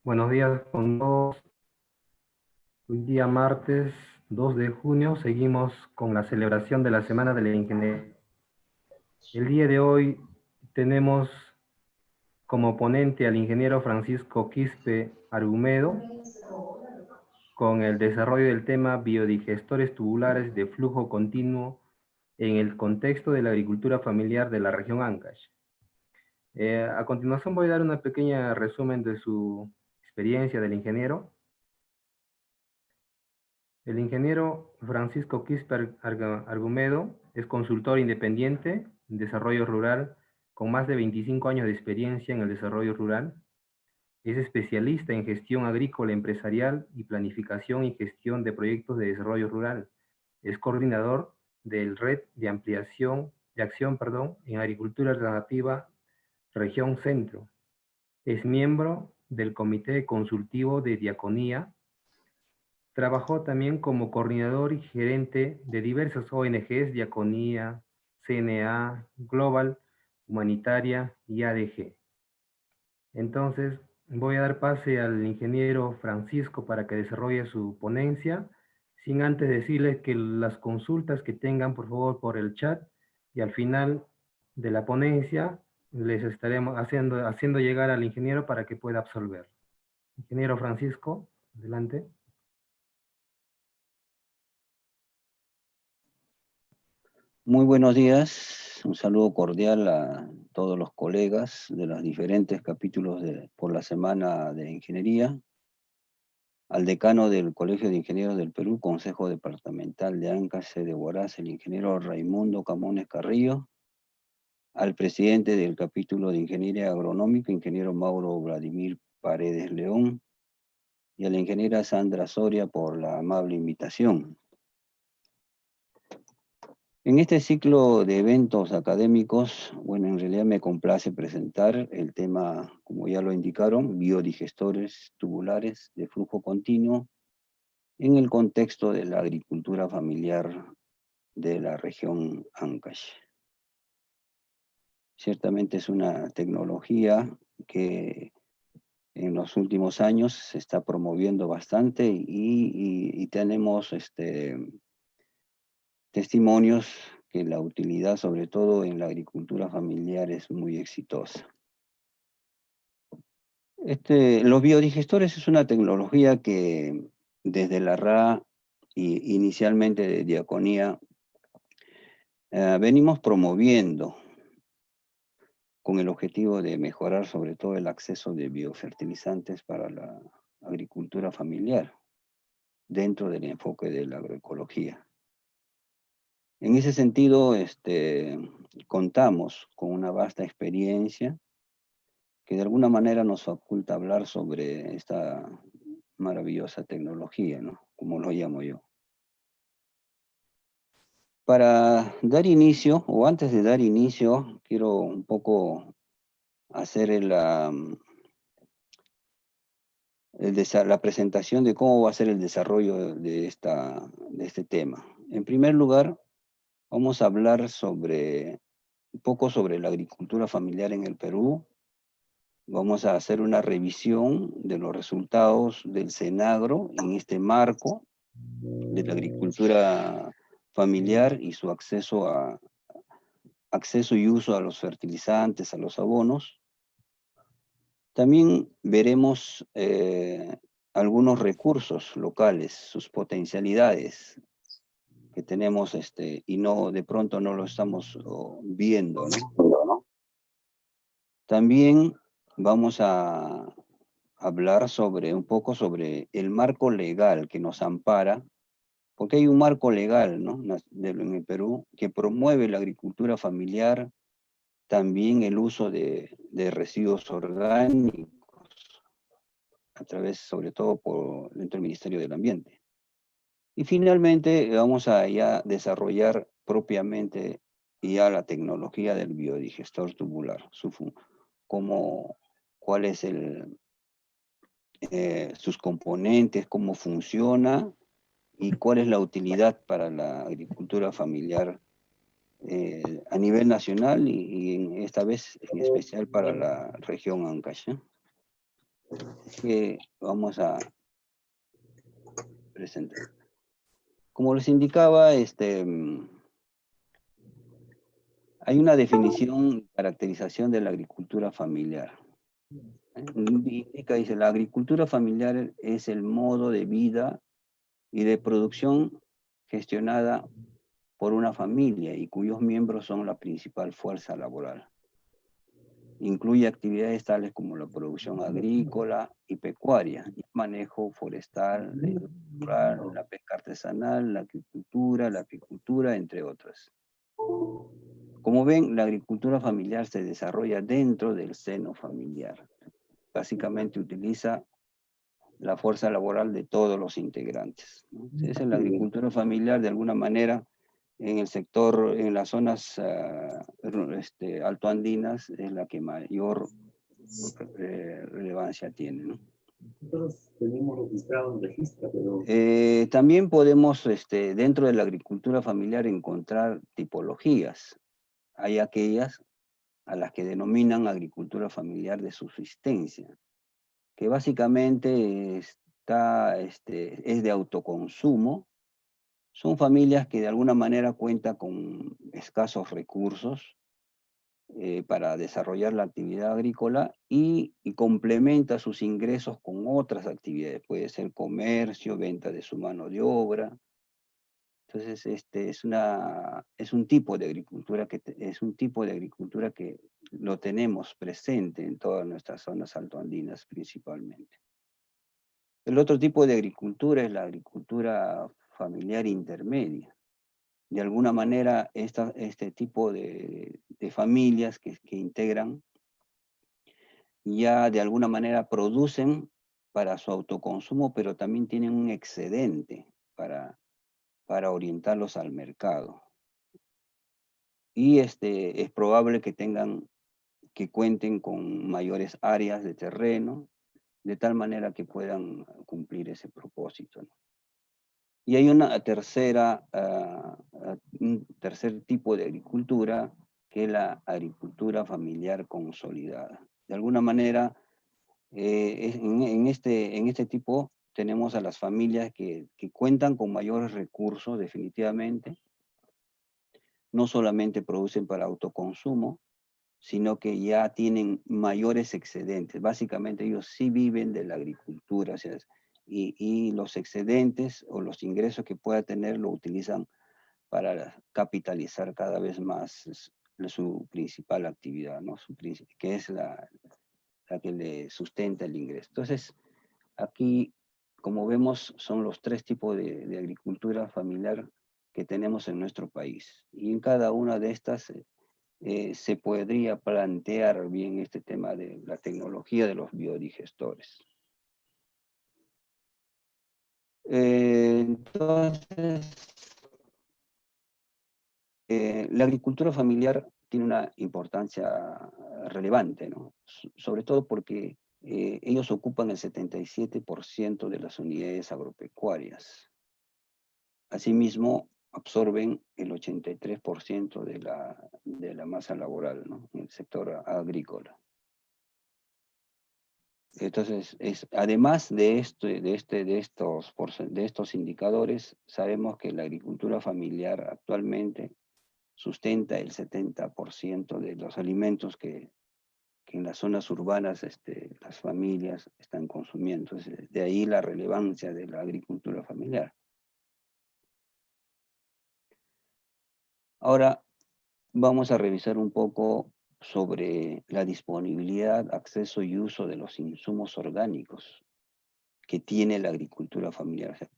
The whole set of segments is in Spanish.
Buenos días con todos. Hoy día martes 2 de junio seguimos con la celebración de la Semana de la Ingeniería. El día de hoy tenemos como ponente al ingeniero Francisco Quispe Argumedo con el desarrollo del tema biodigestores tubulares de flujo continuo en el contexto de la agricultura familiar de la región Ancash. A continuación voy a dar una pequeña resumen de su experiencia del ingeniero. El ingeniero Francisco Quispe Argumedo es consultor independiente en desarrollo rural con más de 25 años de experiencia en el desarrollo rural. Es especialista en gestión agrícola empresarial y planificación y gestión de proyectos de desarrollo rural. Es coordinador del Red de Ampliación de Acción en Agricultura Alternativa Región Centro. Es miembro del Comité Consultivo de Diaconía. Trabajó también como coordinador y gerente de diversas ONGs, Diaconía, CNA, Global, Humanitaria y ADG. Entonces, voy a dar pase al ingeniero Francisco para que desarrolle su ponencia, sin antes decirles que las consultas que tengan, por favor, por el chat, y al final de la ponencia les estaremos haciendo llegar al ingeniero para que pueda absolver. Ingeniero Francisco, adelante. Muy buenos días, un saludo cordial a todos los colegas de los diferentes capítulos por la Semana de Ingeniería, al decano del Colegio de Ingenieros del Perú, Consejo Departamental de Ancash, sede Huaraz, el ingeniero Raimundo Camones Carrillo, al presidente del capítulo de Ingeniería Agronómica, ingeniero Mauro Vladimir Paredes León, y a la ingeniera Sandra Soria por la amable invitación. En este ciclo de eventos académicos, bueno, en realidad me complace presentar el tema, como ya lo indicaron, biodigestores tubulares de flujo continuo en el contexto de la agricultura familiar de la región Ancash. Ciertamente es una tecnología que en los últimos años se está promoviendo bastante y tenemos testimonios que la utilidad, sobre todo en la agricultura familiar, es muy exitosa. Los biodigestores es una tecnología que desde la RA y inicialmente de Diaconía venimos promoviendo con el objetivo de mejorar sobre todo el acceso de biofertilizantes para la agricultura familiar dentro del enfoque de la agroecología. En ese sentido, contamos con una vasta experiencia que de alguna manera nos faculta hablar sobre esta maravillosa tecnología, ¿no? Como lo llamo yo. Para dar inicio, o antes de dar inicio, quiero un poco hacer la presentación de cómo va a ser el desarrollo de este tema. En primer lugar, vamos a hablar un poco sobre la agricultura familiar en el Perú. Vamos a hacer una revisión de los resultados del Senagro en este marco de la agricultura familiar y su acceso y uso a los fertilizantes, a los abonos. También veremos algunos recursos locales, sus potencialidades que tenemos y de pronto no lo estamos viendo, ¿no? También vamos a hablar un poco sobre el marco legal que nos ampara, porque hay un marco legal, ¿no?, en el Perú que promueve la agricultura familiar, también el uso de residuos orgánicos, a través, sobre todo, dentro del Ministerio del Ambiente. Y finalmente vamos a ya desarrollar propiamente ya la tecnología del biodigestor tubular, cuál es sus componentes, cómo funciona y cuál es la utilidad para la agricultura familiar a nivel nacional y esta vez en especial para la región Ancash. que vamos a presentar. Como les indicaba, hay una definición, caracterización de la agricultura familiar. Indica, dice, la agricultura familiar es el modo de vida y de producción gestionada por una familia y cuyos miembros son la principal fuerza laboral. Incluye actividades tales como la producción agrícola y pecuaria, el manejo forestal, la industria rural, la pesca artesanal, la agricultura, la apicultura, entre otras. Como ven, la agricultura familiar se desarrolla dentro del seno familiar. Básicamente utiliza la fuerza laboral de todos los integrantes, ¿no? Esa es la agricultura familiar, de alguna manera, en el sector, en las zonas altoandinas, es la que mayor relevancia tiene, ¿no? Nosotros tenemos registrado un registro, pero... También podemos, dentro de la agricultura familiar, encontrar tipologías. Hay aquellas a las que denominan agricultura familiar de subsistencia, que básicamente es de autoconsumo. Son familias que de alguna manera cuentan con escasos recursos para desarrollar la actividad agrícola y complementa sus ingresos con otras actividades. Puede ser comercio, venta de su mano de obra. Entonces, es un tipo de agricultura que lo tenemos presente en todas nuestras zonas altoandinas principalmente. El otro tipo de agricultura es la agricultura familiar intermedia. De alguna manera, este tipo de familias que integran ya de alguna manera producen para su autoconsumo, pero también tienen un excedente para orientarlos al mercado. Y es probable que cuenten con mayores áreas de terreno, de tal manera que puedan cumplir ese propósito, ¿no? Y hay un tercer tipo de agricultura, que es la agricultura familiar consolidada. De alguna manera, en este tipo tenemos a las familias que cuentan con mayores recursos, definitivamente. No solamente producen para autoconsumo, sino que ya tienen mayores excedentes. Básicamente ellos sí viven de la agricultura, o sea, y los excedentes o los ingresos que pueda tener lo utilizan para capitalizar cada vez más su principal actividad, ¿no? Que es la que le sustenta el ingreso. Entonces, aquí, como vemos, son los tres tipos de agricultura familiar que tenemos en nuestro país. Y en cada una de estas se podría plantear bien este tema de la tecnología de los biodigestores. Entonces, la agricultura familiar tiene una importancia relevante, ¿no? Sobre todo porque ellos ocupan el 77% de las unidades agropecuarias. Asimismo, absorben el 83% de la masa laboral, ¿no?, en el sector agrícola. Entonces, además de estos indicadores, sabemos que la agricultura familiar actualmente sustenta el 70% de los alimentos que en las zonas urbanas las familias están consumiendo. Entonces, de ahí la relevancia de la agricultura familiar. Ahora vamos a revisar un poco sobre la disponibilidad, acceso y uso de los insumos orgánicos que tiene la agricultura familiar. O sea,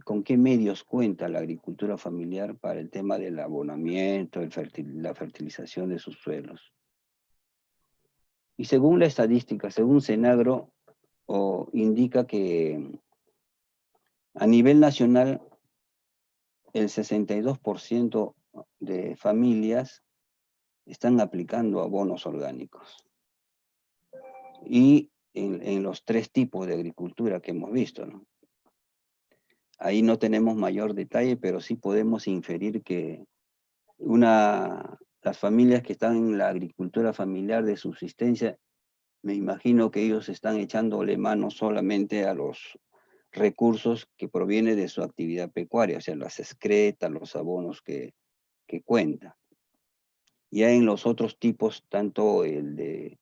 ¿con qué medios cuenta la agricultura familiar para el tema del abonamiento, la fertilización de sus suelos? Y según la estadística, según Senagro, indica que a nivel nacional el 62% de familias están aplicando abonos orgánicos. Y en los tres tipos de agricultura que hemos visto, ¿no? Ahí no tenemos mayor detalle, pero sí podemos inferir que las familias que están en la agricultura familiar de subsistencia me imagino que ellos están echándole mano solamente a los recursos que provienen de su actividad pecuaria, o sea, las excretas, los abonos que cuenta. Ya en los otros tipos, tanto el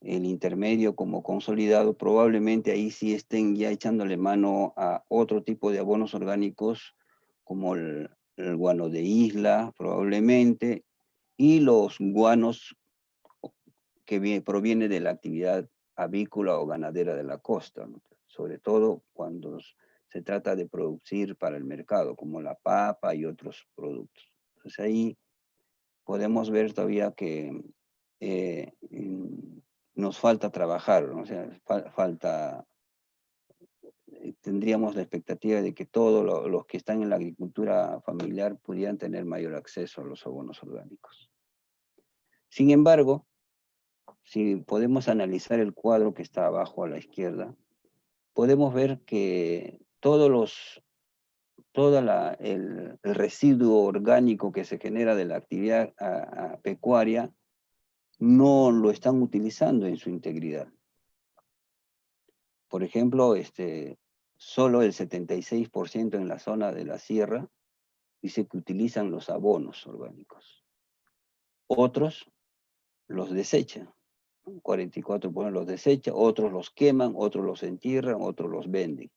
intermedio como consolidado, probablemente ahí sí estén ya echándole mano a otro tipo de abonos orgánicos, como el guano de isla, probablemente, y los guanos que proviene de la actividad avícola o ganadera de la costa, ¿no? Sobre todo cuando se trata de producir para el mercado, como la papa y otros productos. Entonces ahí podemos ver todavía que eh, nos falta trabajar, ¿no? O sea, tendríamos la expectativa de que todos los que están en la agricultura familiar pudieran tener mayor acceso a los abonos orgánicos. Sin embargo, si podemos analizar el cuadro que está abajo a la izquierda, podemos ver que el residuo orgánico que se genera de la actividad pecuaria no lo están utilizando en su integridad. Por ejemplo, solo el 76% en la zona de la sierra dice que utilizan los abonos orgánicos. Otros los desechan. 44% los desecha, otros los queman, otros los entierran, otros los venden.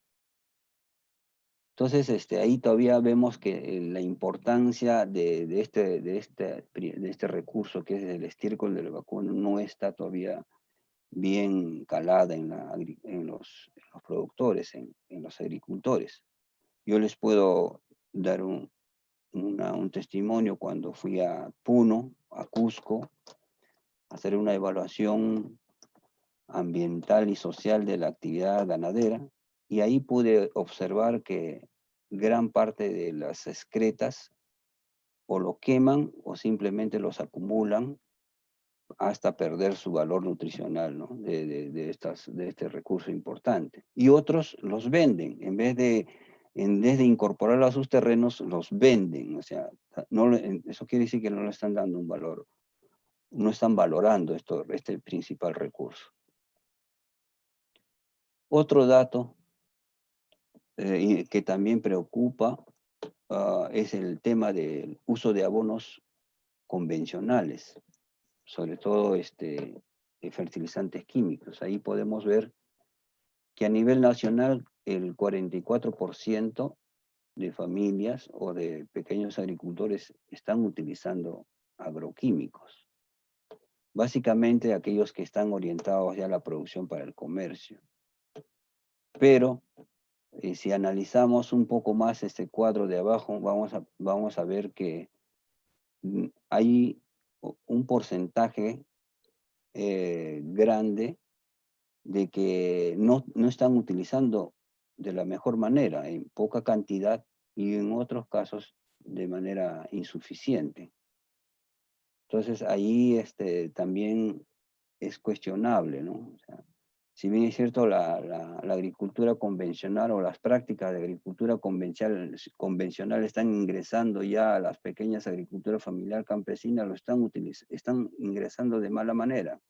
Entonces, ahí todavía vemos que la importancia de este recurso que es el estiércol del vacuno no está todavía bien calada en los productores, en los agricultores. Yo les puedo dar un testimonio cuando fui a Puno, a Cusco, a hacer una evaluación ambiental y social de la actividad ganadera, y ahí pude observar que gran parte de las excretas o lo queman o simplemente los acumulan hasta perder su valor nutricional, ¿no? de este recurso importante. Y otros los venden, en vez de incorporarlo a sus terrenos, los venden. O sea, eso quiere decir que no le están dando un valor, no están valorando este principal recurso. Otro dato que también preocupa es el tema del uso de abonos convencionales, sobre todo fertilizantes químicos. Ahí podemos ver que a nivel nacional el 44% de familias o de pequeños agricultores están utilizando agroquímicos. Básicamente aquellos que están orientados ya a la producción para el comercio. Pero si analizamos un poco más este cuadro de abajo, vamos a ver que hay un porcentaje grande de que no están utilizando de la mejor manera, en poca cantidad y en otros casos de manera insuficiente. Entonces ahí también es cuestionable, ¿no? O sea, si bien es cierto la agricultura convencional o las prácticas de agricultura convencional están ingresando ya a las pequeñas agriculturas familiar campesinas, están ingresando de mala manera.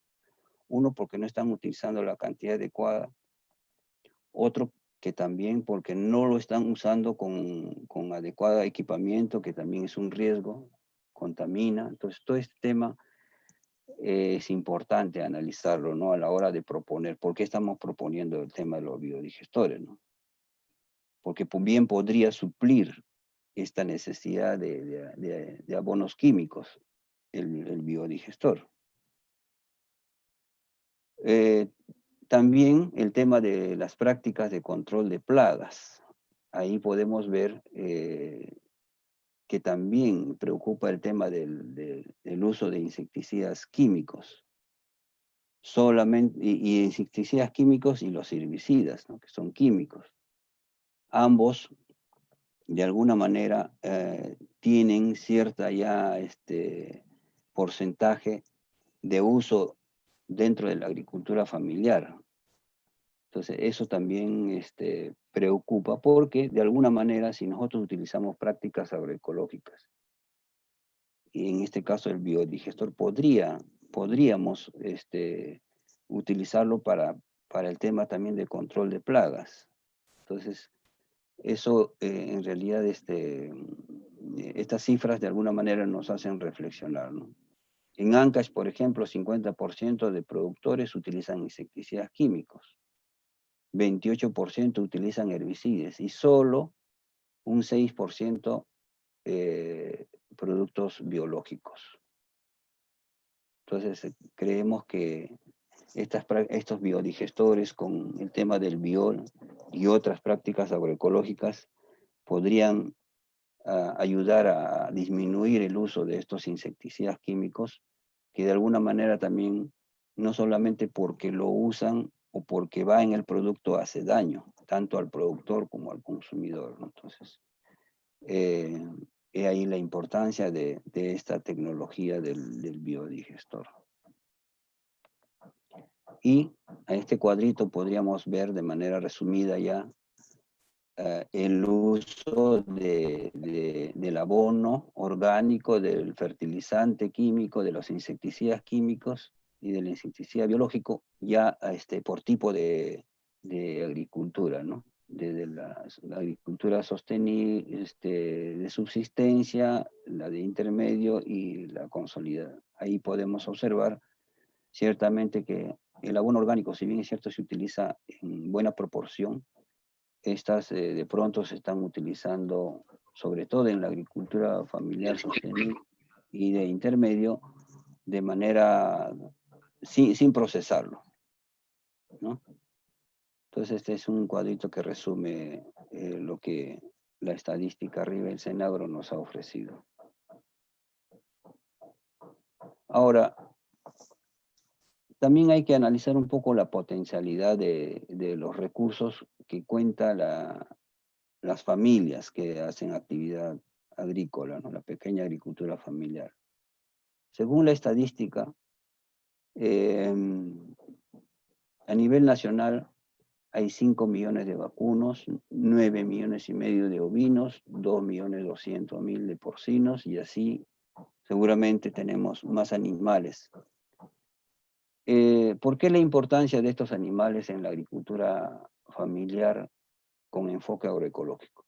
Uno, porque no están utilizando la cantidad adecuada. Otro, que también porque no lo están usando con adecuado equipamiento, que también es un riesgo, contamina. Entonces, todo este tema es importante analizarlo, ¿no? A la hora de proponer. ¿Por qué estamos proponiendo el tema de los biodigestores, ¿no? Porque bien podría suplir esta necesidad de abonos químicos, el biodigestor. También el tema de las prácticas de control de plagas. Ahí podemos ver que también preocupa el tema del uso de insecticidas químicos. Y insecticidas químicos y los herbicidas, ¿no? Que son químicos. Ambos, de alguna manera, tienen cierta ya porcentaje de uso dentro de la agricultura familiar. Entonces, eso también preocupa porque, de alguna manera, si nosotros utilizamos prácticas agroecológicas, y en este caso el biodigestor podríamos utilizarlo para el tema también de control de plagas. Entonces, eso en realidad, estas cifras de alguna manera nos hacen reflexionar, ¿no? En Ancash, por ejemplo, 50% de productores utilizan insecticidas químicos, 28% utilizan herbicidas y solo un 6% productos biológicos. Entonces, creemos que estos biodigestores con el tema del biol y otras prácticas agroecológicas podrían ayudar a disminuir el uso de estos insecticidas químicos, que de alguna manera también, no solamente porque lo usan o porque va en el producto, hace daño, tanto al productor como al consumidor, ¿no? Entonces, he ahí la importancia de esta tecnología del biodigestor. Y a este cuadrito podríamos ver de manera resumida ya el uso del abono orgánico, del fertilizante químico, de los insecticidas químicos y del insecticida biológico, ya por tipo de agricultura, ¿no? Desde la agricultura sostenible, de subsistencia, la de intermedio y la consolidada. Ahí podemos observar ciertamente que el abono orgánico, si bien es cierto, se utiliza en buena proporción, estas de pronto se están utilizando, sobre todo en la agricultura familiar sostenible y de intermedio, de manera sin procesarlo, ¿no? Entonces este es un cuadrito que resume lo que la estadística arriba del Senagro nos ha ofrecido. Ahora, también hay que analizar un poco la potencialidad de los recursos que cuenta las familias que hacen actividad agrícola, ¿no? La pequeña agricultura familiar. Según la estadística, a nivel nacional hay 5 millones de vacunos, 9 millones y medio de ovinos, 2.200.000 de porcinos, y así seguramente tenemos más animales. ¿Por qué la importancia de estos animales en la agricultura familiar con enfoque agroecológico?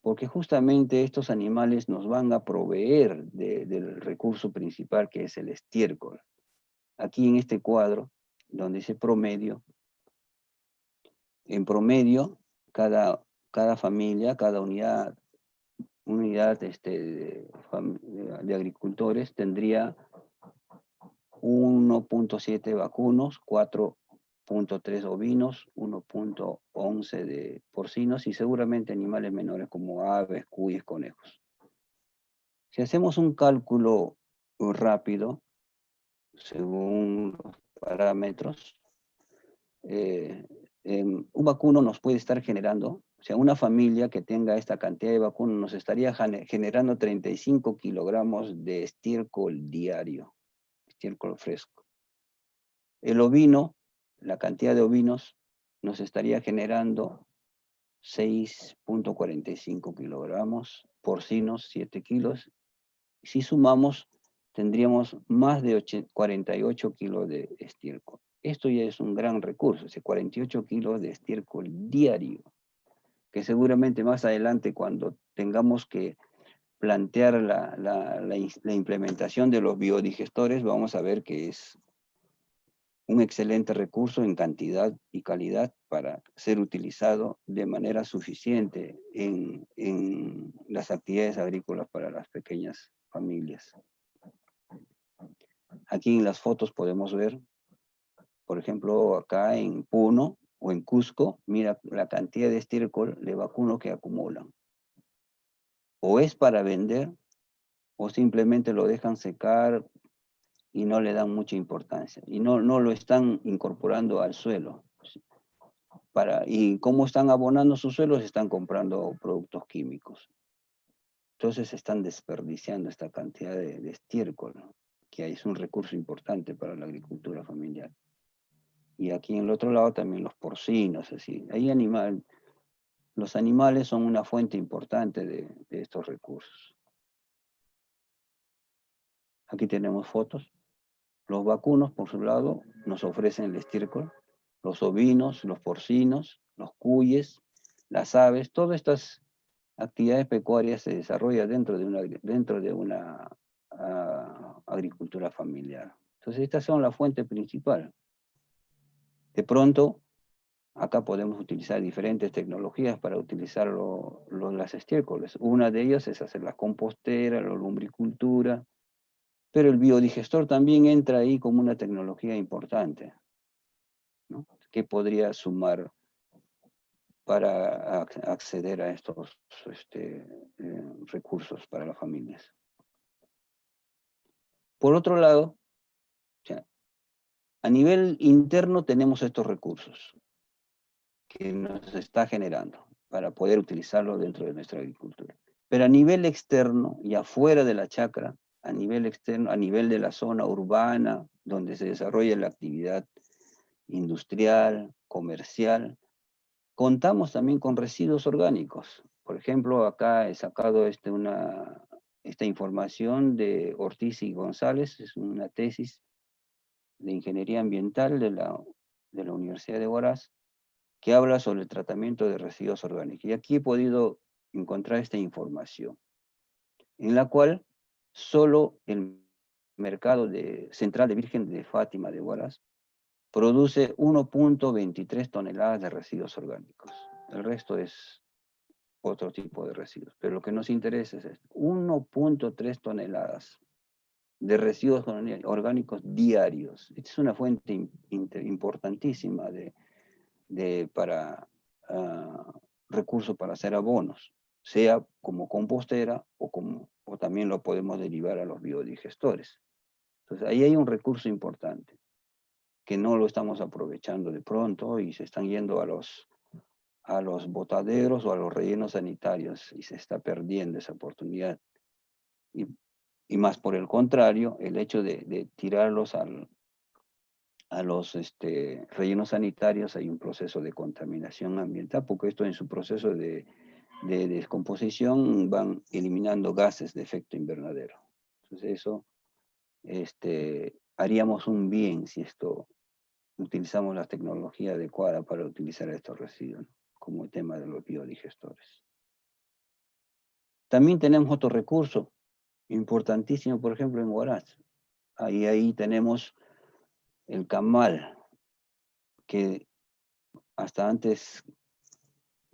Porque justamente estos animales nos van a proveer del recurso principal, que es el estiércol. Aquí en este cuadro, donde dice promedio, en promedio, cada familia, cada unidad de agricultores tendría 1.7 vacunos, 4.3 ovinos, 1.11 de porcinos y seguramente animales menores como aves, cuyes, conejos. Si hacemos un cálculo rápido, según los parámetros, un vacuno nos puede estar generando, o sea, una familia que tenga esta cantidad de vacunos nos estaría generando 35 kilogramos de estiércol diario, estiércol fresco. El ovino, la cantidad de ovinos, nos estaría generando 6.45 kilogramos, porcinos 7 kilos. Si sumamos, tendríamos más de 48 kilos de estiércol. Esto ya es un gran recurso, 48 kilos de estiércol diario, que seguramente más adelante, cuando tengamos que plantear la implementación de los biodigestores, vamos a ver que es un excelente recurso en cantidad y calidad para ser utilizado de manera suficiente en las actividades agrícolas para las pequeñas familias. Aquí en las fotos podemos ver, por ejemplo, acá en Puno o en Cusco, mira la cantidad de estiércol de vacuno que acumulan. O es para vender, o simplemente lo dejan secar y no le dan mucha importancia. Y no lo están incorporando al suelo. Y cómo están abonando sus suelos, están comprando productos químicos. Entonces están desperdiciando esta cantidad de estiércol, ¿no? Que es un recurso importante para la agricultura familiar. Y aquí en el otro lado también los porcinos, así. Los animales son una fuente importante de estos recursos. Aquí tenemos fotos. Los vacunos, por su lado, nos ofrecen el estiércol, los ovinos, los porcinos, los cuyes, las aves, todas estas actividades pecuarias se desarrollan dentro de una agricultura familiar. Entonces, estas son la fuente principal. De pronto, acá podemos utilizar diferentes tecnologías para utilizar las estiércoles. Una de ellas es hacer la compostera, la lumbricultura, pero el biodigestor también entra ahí como una tecnología importante, ¿no? Que podría sumar para acceder a estos recursos para las familias. Por otro lado, o sea, a nivel interno tenemos estos recursos que nos está generando para poder utilizarlos dentro de nuestra agricultura. Pero a nivel externo y afuera de la chacra, a nivel externo, a nivel de la zona urbana, donde se desarrolla la actividad industrial, comercial, contamos también con residuos orgánicos. Por ejemplo, acá he sacado esta información de Ortiz y González, es una tesis de ingeniería ambiental de la Universidad de Huaraz, que habla sobre el tratamiento de residuos orgánicos. Y aquí he podido encontrar esta información, en la cual solo el mercado central de Virgen de Fátima de Huaraz produce 1.23 toneladas de residuos orgánicos. El resto es otro tipo de residuos. Pero lo que nos interesa es esto, 1.3 toneladas de residuos orgánicos diarios. Esta es una fuente importantísima para recursos para hacer abonos, sea como compostera o también lo podemos derivar a los biodigestores. Entonces ahí hay un recurso importante que no lo estamos aprovechando de pronto y se están yendo a los botaderos o a los rellenos sanitarios y se está perdiendo esa oportunidad. Y más por el contrario, el hecho de tirarlos a los rellenos sanitarios hay un proceso de contaminación ambiental, porque esto en su proceso de descomposición van eliminando gases de efecto invernadero. Entonces eso haríamos un bien si utilizamos la tecnología adecuada para utilizar estos residuos, como el tema de los biodigestores. También tenemos otro recurso importantísimo, por ejemplo, en Huaraz. Ahí tenemos el camal, que hasta antes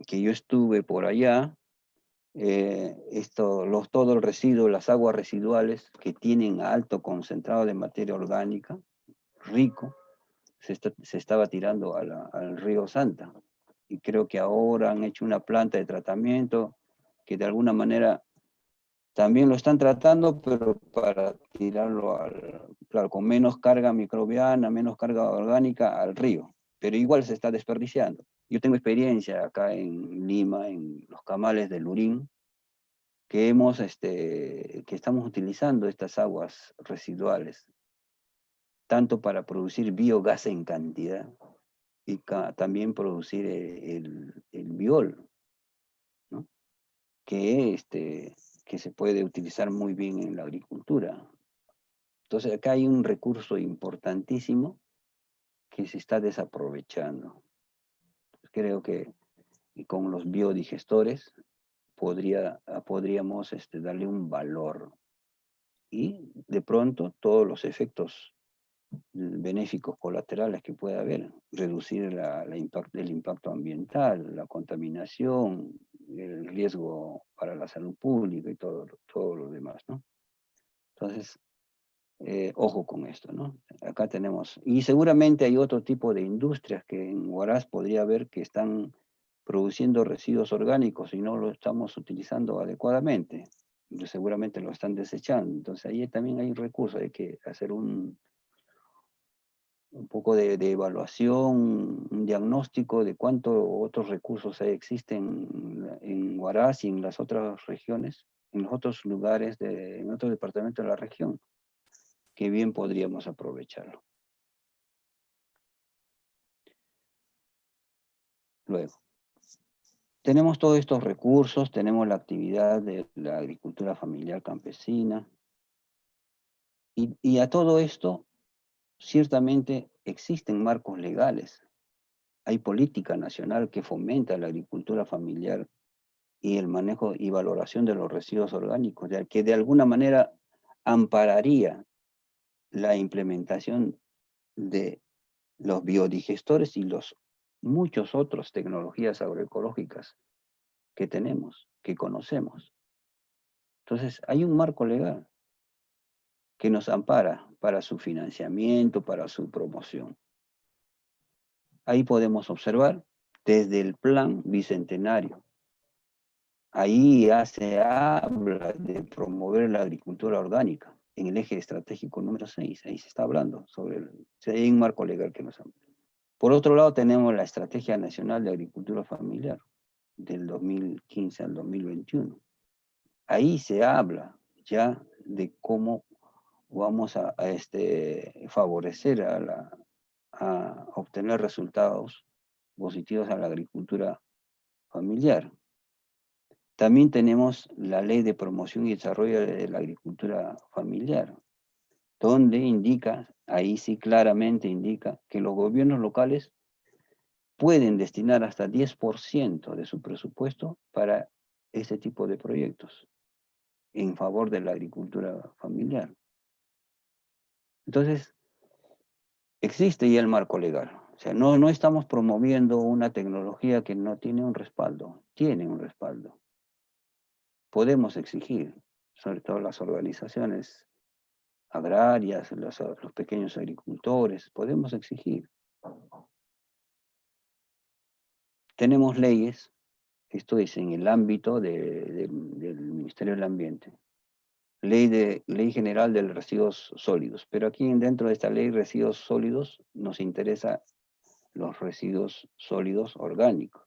que yo estuve por allá, todo el residuo, las aguas residuales que tienen alto concentrado de materia orgánica, rico, se estaba tirando al río Santa. Y creo que ahora han hecho una planta de tratamiento que de alguna manera también lo están tratando, pero para tirarlo claro, con menos carga microbiana, menos carga orgánica al río. Pero igual se está desperdiciando. Yo tengo experiencia acá en Lima, en los camales de Lurín, que estamos utilizando estas aguas residuales, tanto para producir biogás en cantidad y también producir el biol, ¿no? que se puede utilizar muy bien en la agricultura. Entonces acá hay un recurso importantísimo que se está desaprovechando. Creo que con los biodigestores podríamos darle un valor y de pronto todos los efectos benéficos colaterales que pueda haber, reducir el impacto ambiental, la contaminación, el riesgo para la salud pública y todo lo demás, ¿no? Entonces, ojo con esto, ¿no? Acá tenemos, y seguramente hay otro tipo de industrias que en Huaraz podría haber que están produciendo residuos orgánicos y no lo estamos utilizando adecuadamente. Seguramente lo están desechando. Entonces ahí también hay recursos, hay que hacer un poco de evaluación, un diagnóstico de cuántos otros recursos existen en Huaraz y en las otras regiones, en los otros lugares, en otros departamentos de la región, que bien podríamos aprovecharlo. Luego, tenemos todos estos recursos, tenemos la actividad de la agricultura familiar campesina, y a todo esto ciertamente existen marcos legales. Hay política nacional que fomenta la agricultura familiar y el manejo y valoración de los residuos orgánicos, ya que de alguna manera ampararía la implementación de los biodigestores y los muchos otros tecnologías agroecológicas que tenemos, que conocemos. Entonces, hay un marco legal que nos ampara para su financiamiento, para su promoción. Ahí podemos observar desde el plan bicentenario. Ahí ya se habla de promover la agricultura orgánica en el eje estratégico número 6. Ahí se está hablando sobre hay un marco legal que nos ampara. Por otro lado, tenemos la Estrategia Nacional de Agricultura Familiar del 2015 al 2021. Ahí se habla ya de cómo vamos a favorecer a obtener resultados positivos a la agricultura familiar. También tenemos la Ley de Promoción y Desarrollo de la Agricultura Familiar, donde indica, ahí sí claramente indica, que los gobiernos locales pueden destinar hasta 10% de su presupuesto para este tipo de proyectos en favor de la agricultura familiar. Entonces, existe ya el marco legal. O sea, no estamos promoviendo una tecnología que no tiene un respaldo. Tiene un respaldo. Podemos exigir, sobre todo las organizaciones agrarias, los pequeños agricultores, podemos exigir. Tenemos leyes, esto es en el ámbito del Ministerio del Ambiente. Ley General de Residuos Sólidos, pero aquí dentro de esta ley de residuos sólidos nos interesa los residuos sólidos orgánicos,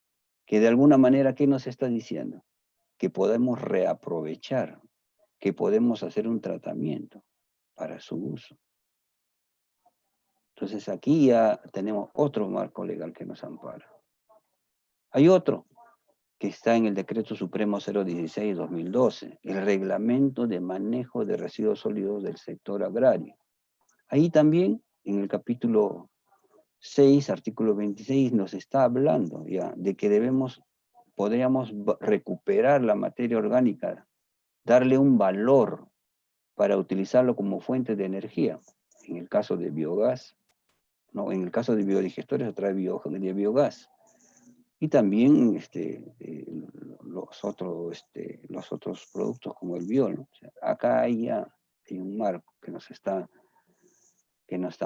que de alguna manera, ¿qué nos está diciendo? Que podemos reaprovechar, que podemos hacer un tratamiento para su uso. Entonces aquí ya tenemos otro marco legal que nos ampara. Hay otro que está en el Decreto Supremo 016-2012, el Reglamento de Manejo de Residuos Sólidos del Sector Agrario. Ahí también, en el capítulo 6, artículo 26, nos está hablando ya de que podríamos recuperar la materia orgánica, darle un valor para utilizarlo como fuente de energía, en el caso de biogás, ¿no? En el caso de biodigestores, otra vez de biogás. Y también los otros productos como el biol, ¿no? O sea, acá hay un marco que nos está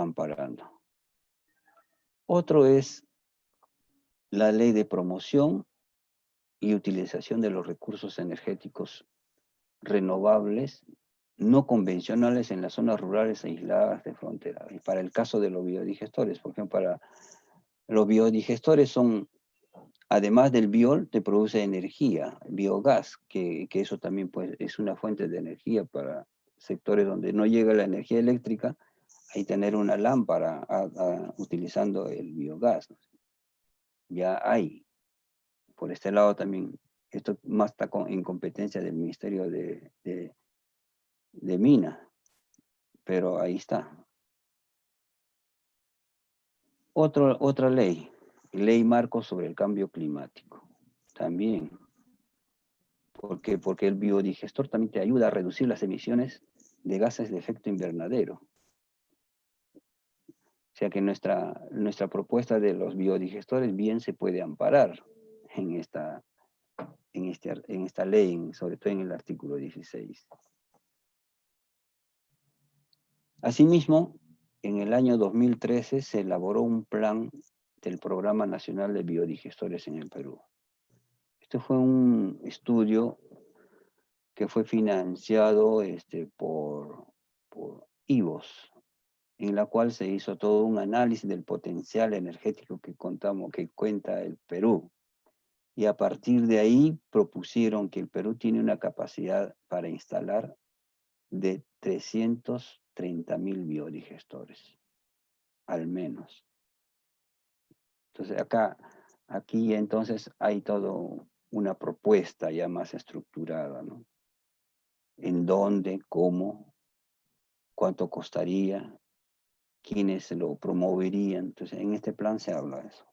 amparando. Otro es la ley de promoción y utilización de los recursos energéticos renovables no convencionales en las zonas rurales aisladas de frontera. Y para el caso de los biodigestores, por ejemplo, para los biodigestores son, además del biol, te produce energía, biogás, que eso también pues, es una fuente de energía para sectores donde no llega la energía eléctrica, hay tener una lámpara utilizando el biogás, ¿no? Ya hay. Por este lado también, esto más está en competencia del Ministerio de Minas, pero ahí está. Otra ley marco sobre el cambio climático, también. ¿Por qué? Porque el biodigestor también te ayuda a reducir las emisiones de gases de efecto invernadero. O sea que nuestra propuesta de los biodigestores bien se puede amparar en esta ley, sobre todo en el artículo 16. Asimismo, en el año 2013 se elaboró un plan del Programa Nacional de Biodigestores en el Perú. Este fue un estudio que fue financiado por IVOS, en la cual se hizo todo un análisis del potencial energético que cuenta el Perú. Y a partir de ahí propusieron que el Perú tiene una capacidad para instalar de 330.000 biodigestores, al menos. Entonces aquí entonces hay todo una propuesta ya más estructurada, ¿no? En dónde, cómo, cuánto costaría, quiénes lo promoverían. Entonces, en este plan se habla de eso.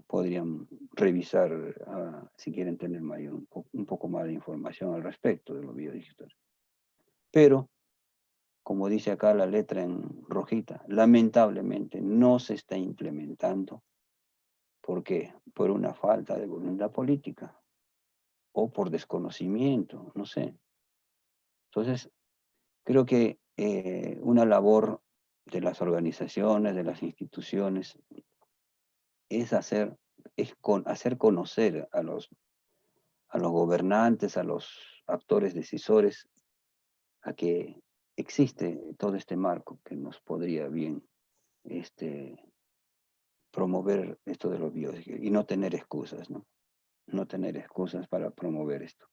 Podrían revisar si quieren tener un poco más de información al respecto de los biodigestores. Pero, como dice acá la letra en rojita, lamentablemente no se está implementando. ¿Por qué? Por una falta de voluntad política o por desconocimiento, no sé. Entonces, creo que una labor de las organizaciones, de las instituciones, es hacer conocer a los gobernantes, a los actores decisores, a que existe todo este marco que nos podría bien promover esto de los biodigestos y no tener excusas, ¿no? No tener excusas para promover esto.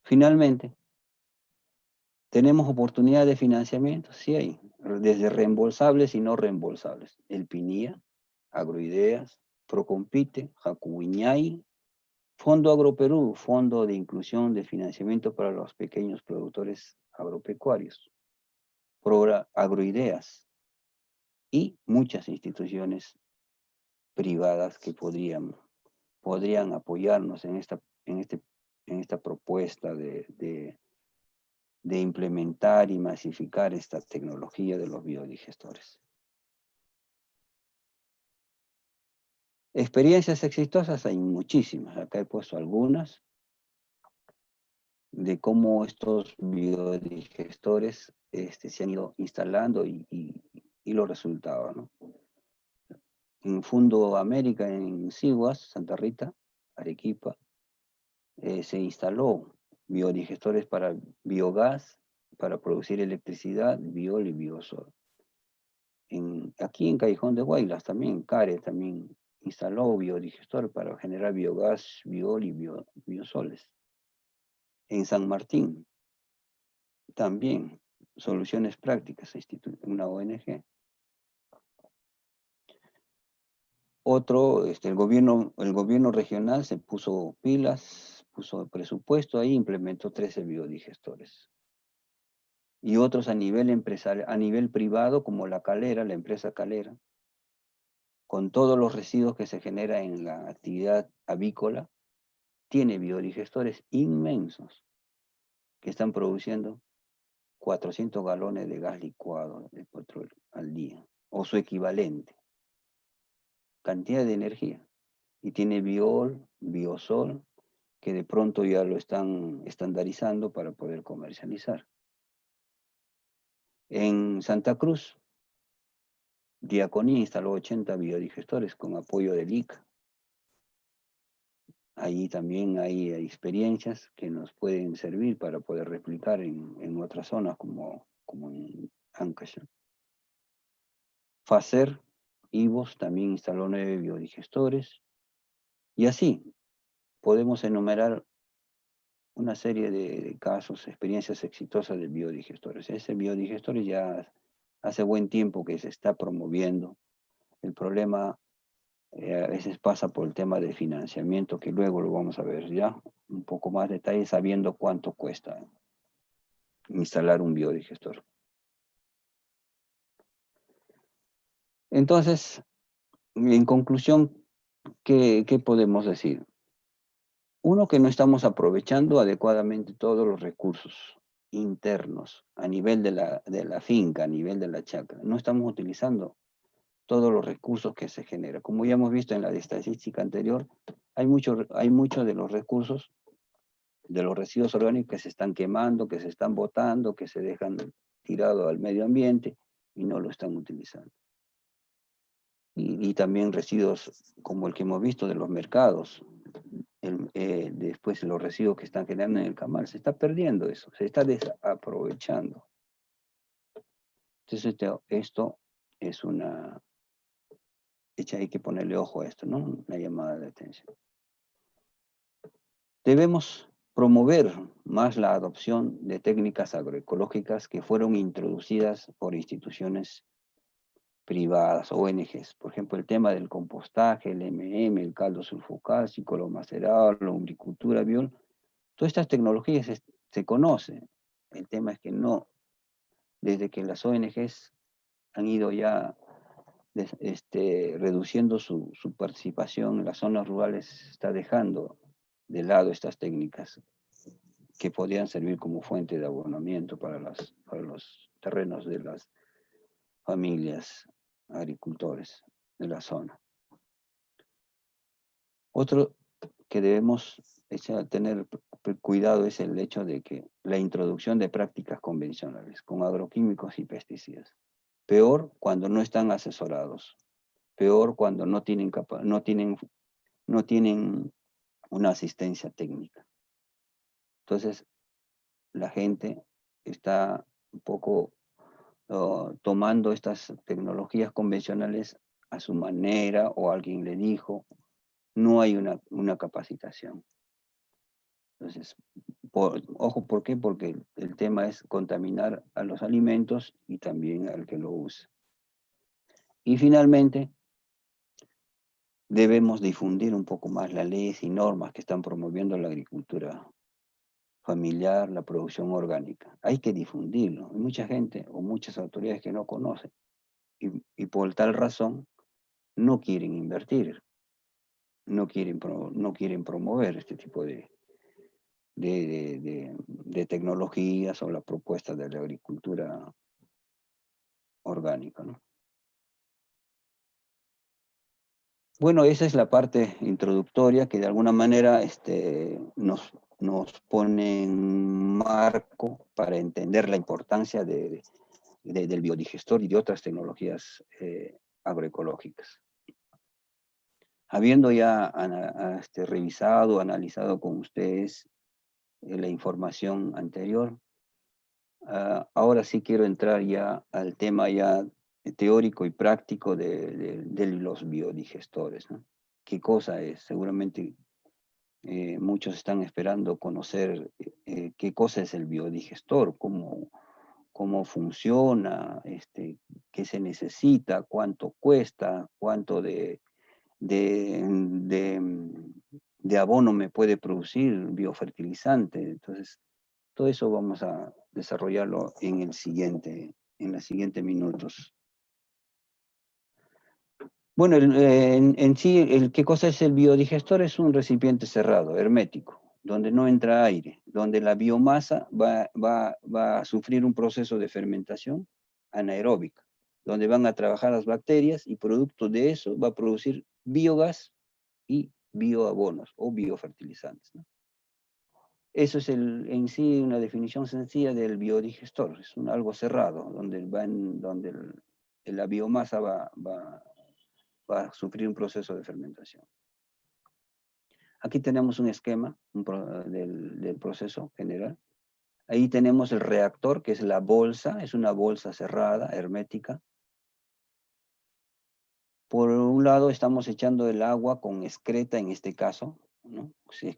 Finalmente, ¿tenemos oportunidad de financiamiento? Sí hay, desde reembolsables y no reembolsables. El PINIA, Agroideas, Procompite, Jacuiñay, Fondo Agroperú, Fondo de Inclusión de Financiamiento para los Pequeños Productores Agropecuarios, Agroideas y muchas instituciones privadas que podrían apoyarnos en esta propuesta de implementar y masificar esta tecnología de los biodigestores. Experiencias exitosas hay muchísimas, acá he puesto algunas, de cómo estos biodigestores se han ido instalando y los resultados, ¿no? En Fundo América, en Siguas, Santa Rita, Arequipa, se instaló biodigestores para biogás, para producir electricidad, biol y biosol. Aquí en Callejón de Huaylas también, CARE también instaló biodigestor para generar biogás, biol y biosoles. En San Martín también, Soluciones Prácticas, una ONG. Otro, el gobierno regional se puso pilas, puso presupuesto ahí, implementó 13 biodigestores. Y otros a nivel empresarial, a nivel privado, como la Calera, la empresa Calera, con todos los residuos que se genera en la actividad avícola, tiene biodigestores inmensos que están produciendo 400 galones de gas licuado de petróleo al día, o su equivalente. Cantidad de energía. Y tiene biol, biosol, que de pronto ya lo están estandarizando para poder comercializar. En Santa Cruz, Diaconía instaló 80 biodigestores con apoyo del ICA. Ahí también hay experiencias que nos pueden servir para poder replicar en otras zonas como en Ancash. FACER, IVOS, también instaló 9 biodigestores. Y así podemos enumerar una serie de casos, experiencias exitosas de biodigestores. Ese biodigestor ya hace buen tiempo que se está promoviendo. El problema a veces pasa por el tema de financiamiento, que luego lo vamos a ver ya, un poco más detalle, sabiendo cuánto cuesta instalar un biodigestor. Entonces, en conclusión, ¿qué podemos decir? Uno, que no estamos aprovechando adecuadamente todos los recursos internos a nivel de la finca, a nivel de la chacra. No estamos utilizando todos los recursos que se generan. Como ya hemos visto en la estadística anterior, hay muchos de los recursos, de los residuos orgánicos que se están quemando, que se están botando, que se dejan tirado al medio ambiente y no lo están utilizando. Y también residuos como el que hemos visto de los mercados, después los residuos que están generando en el camal, se está perdiendo eso, se está desaprovechando. Entonces esto es hay que ponerle ojo a esto, ¿no? Una llamada de atención. Debemos promover más la adopción de técnicas agroecológicas que fueron introducidas por instituciones privadas, ONGs. Por ejemplo, el tema del compostaje, el el caldo sulfocálcico, lo macerado, la umbricultura, biol. Todas estas tecnologías se conocen. El tema es que no desde que las ONGs han ido ya reduciendo su participación en las zonas rurales, se está dejando de lado estas técnicas que podían servir como fuente de abonamiento para los terrenos de las familias agricultores de la zona. Otro que debemos tener cuidado es el hecho de que la introducción de prácticas convencionales con agroquímicos y pesticidas. Peor cuando no están asesorados. Peor cuando no tienen una asistencia técnica. Entonces, la gente está un poco tomando estas tecnologías convencionales a su manera, o alguien le dijo, no hay una capacitación. Entonces, ojo, ¿por qué? Porque el tema es contaminar a los alimentos y también al que lo usa. Y finalmente, debemos difundir un poco más las leyes y normas que están promoviendo la agricultura familiar, la producción orgánica. Hay que difundirlo. Hay mucha gente o muchas autoridades que no conocen y por tal razón no quieren invertir, no quieren promover este tipo de tecnologías o la propuesta de la agricultura orgánica, ¿no? Bueno, esa es la parte introductoria que de alguna manera nos pone en marco para entender la importancia del biodigestor y de otras tecnologías agroecológicas. Habiendo ya revisado, analizado con ustedes la información anterior, ahora sí quiero entrar ya al tema ya teórico y práctico de los biodigestores, ¿no? ¿Qué cosa es? Seguramente muchos están esperando conocer qué cosa es el biodigestor, cómo funciona, qué se necesita, cuánto cuesta, cuánto de abono me puede producir biofertilizante. Entonces, todo eso vamos a desarrollarlo en los siguientes minutos. Bueno, en sí, ¿qué cosa es el biodigestor? Es un recipiente cerrado, hermético, donde no entra aire, donde la biomasa va a sufrir un proceso de fermentación anaeróbica, donde van a trabajar las bacterias y producto de eso va a producir biogás y bioabonos o biofertilizantes, ¿no? Eso es en sí una definición sencilla del biodigestor. Es algo cerrado, donde la biomasa va a sufrir un proceso de fermentación. Aquí tenemos un esquema del proceso general. Ahí tenemos el reactor, que es la bolsa, es una bolsa cerrada, hermética. Por un lado estamos echando el agua con excreta, en este caso, ¿no?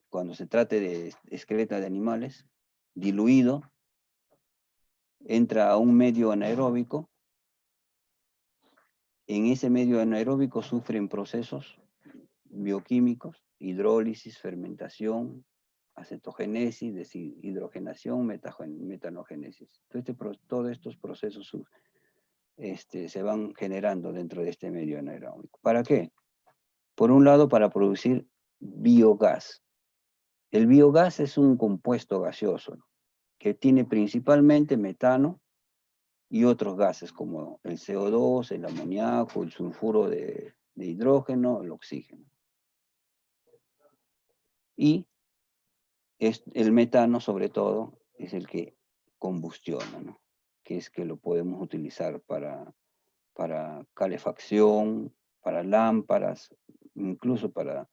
Cuando se trate de excreta de animales, diluido, entra a un medio anaeróbico. En ese medio anaeróbico sufren procesos bioquímicos, hidrólisis, fermentación, acetogénesis, deshidrogenación, metanogénesis. Todos estos procesos se van generando dentro de este medio anaeróbico. ¿Para qué? Por un lado, para producir biogás. El biogás es un compuesto gaseoso, ¿no?, que tiene principalmente metano y otros gases como el CO2, el amoníaco, el sulfuro de hidrógeno, el oxígeno. Y el metano, sobre todo, es el que combustiona, ¿no?, que es que lo podemos utilizar para calefacción, para lámparas, incluso para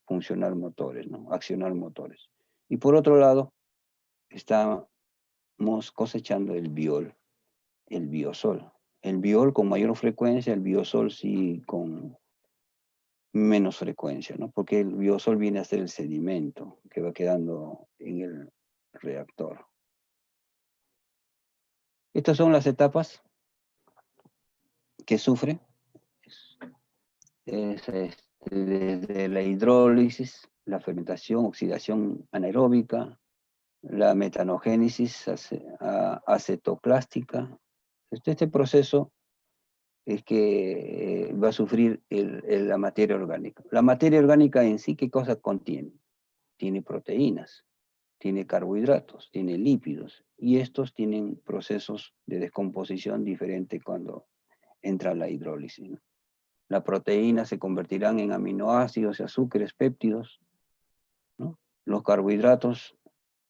funcionar motores, ¿no?, accionar motores. Y por otro lado, estamos cosechando el biosol. El biol con mayor frecuencia, el biosol sí con menos frecuencia, ¿no?, porque el biosol viene a ser el sedimento que va quedando en el reactor. Estas son las etapas que sufre. Desde la hidrólisis, la fermentación, oxidación anaeróbica, la metanogénesis acetoclástica. Este proceso es que va a sufrir la materia orgánica. La materia orgánica en sí, ¿qué cosa contiene? Tiene proteínas, tiene carbohidratos, tiene lípidos, y estos tienen procesos de descomposición diferentes cuando entra la hidrólisis, ¿no? Las proteínas se convertirán en aminoácidos y azúcares, péptidos, ¿no? Los carbohidratos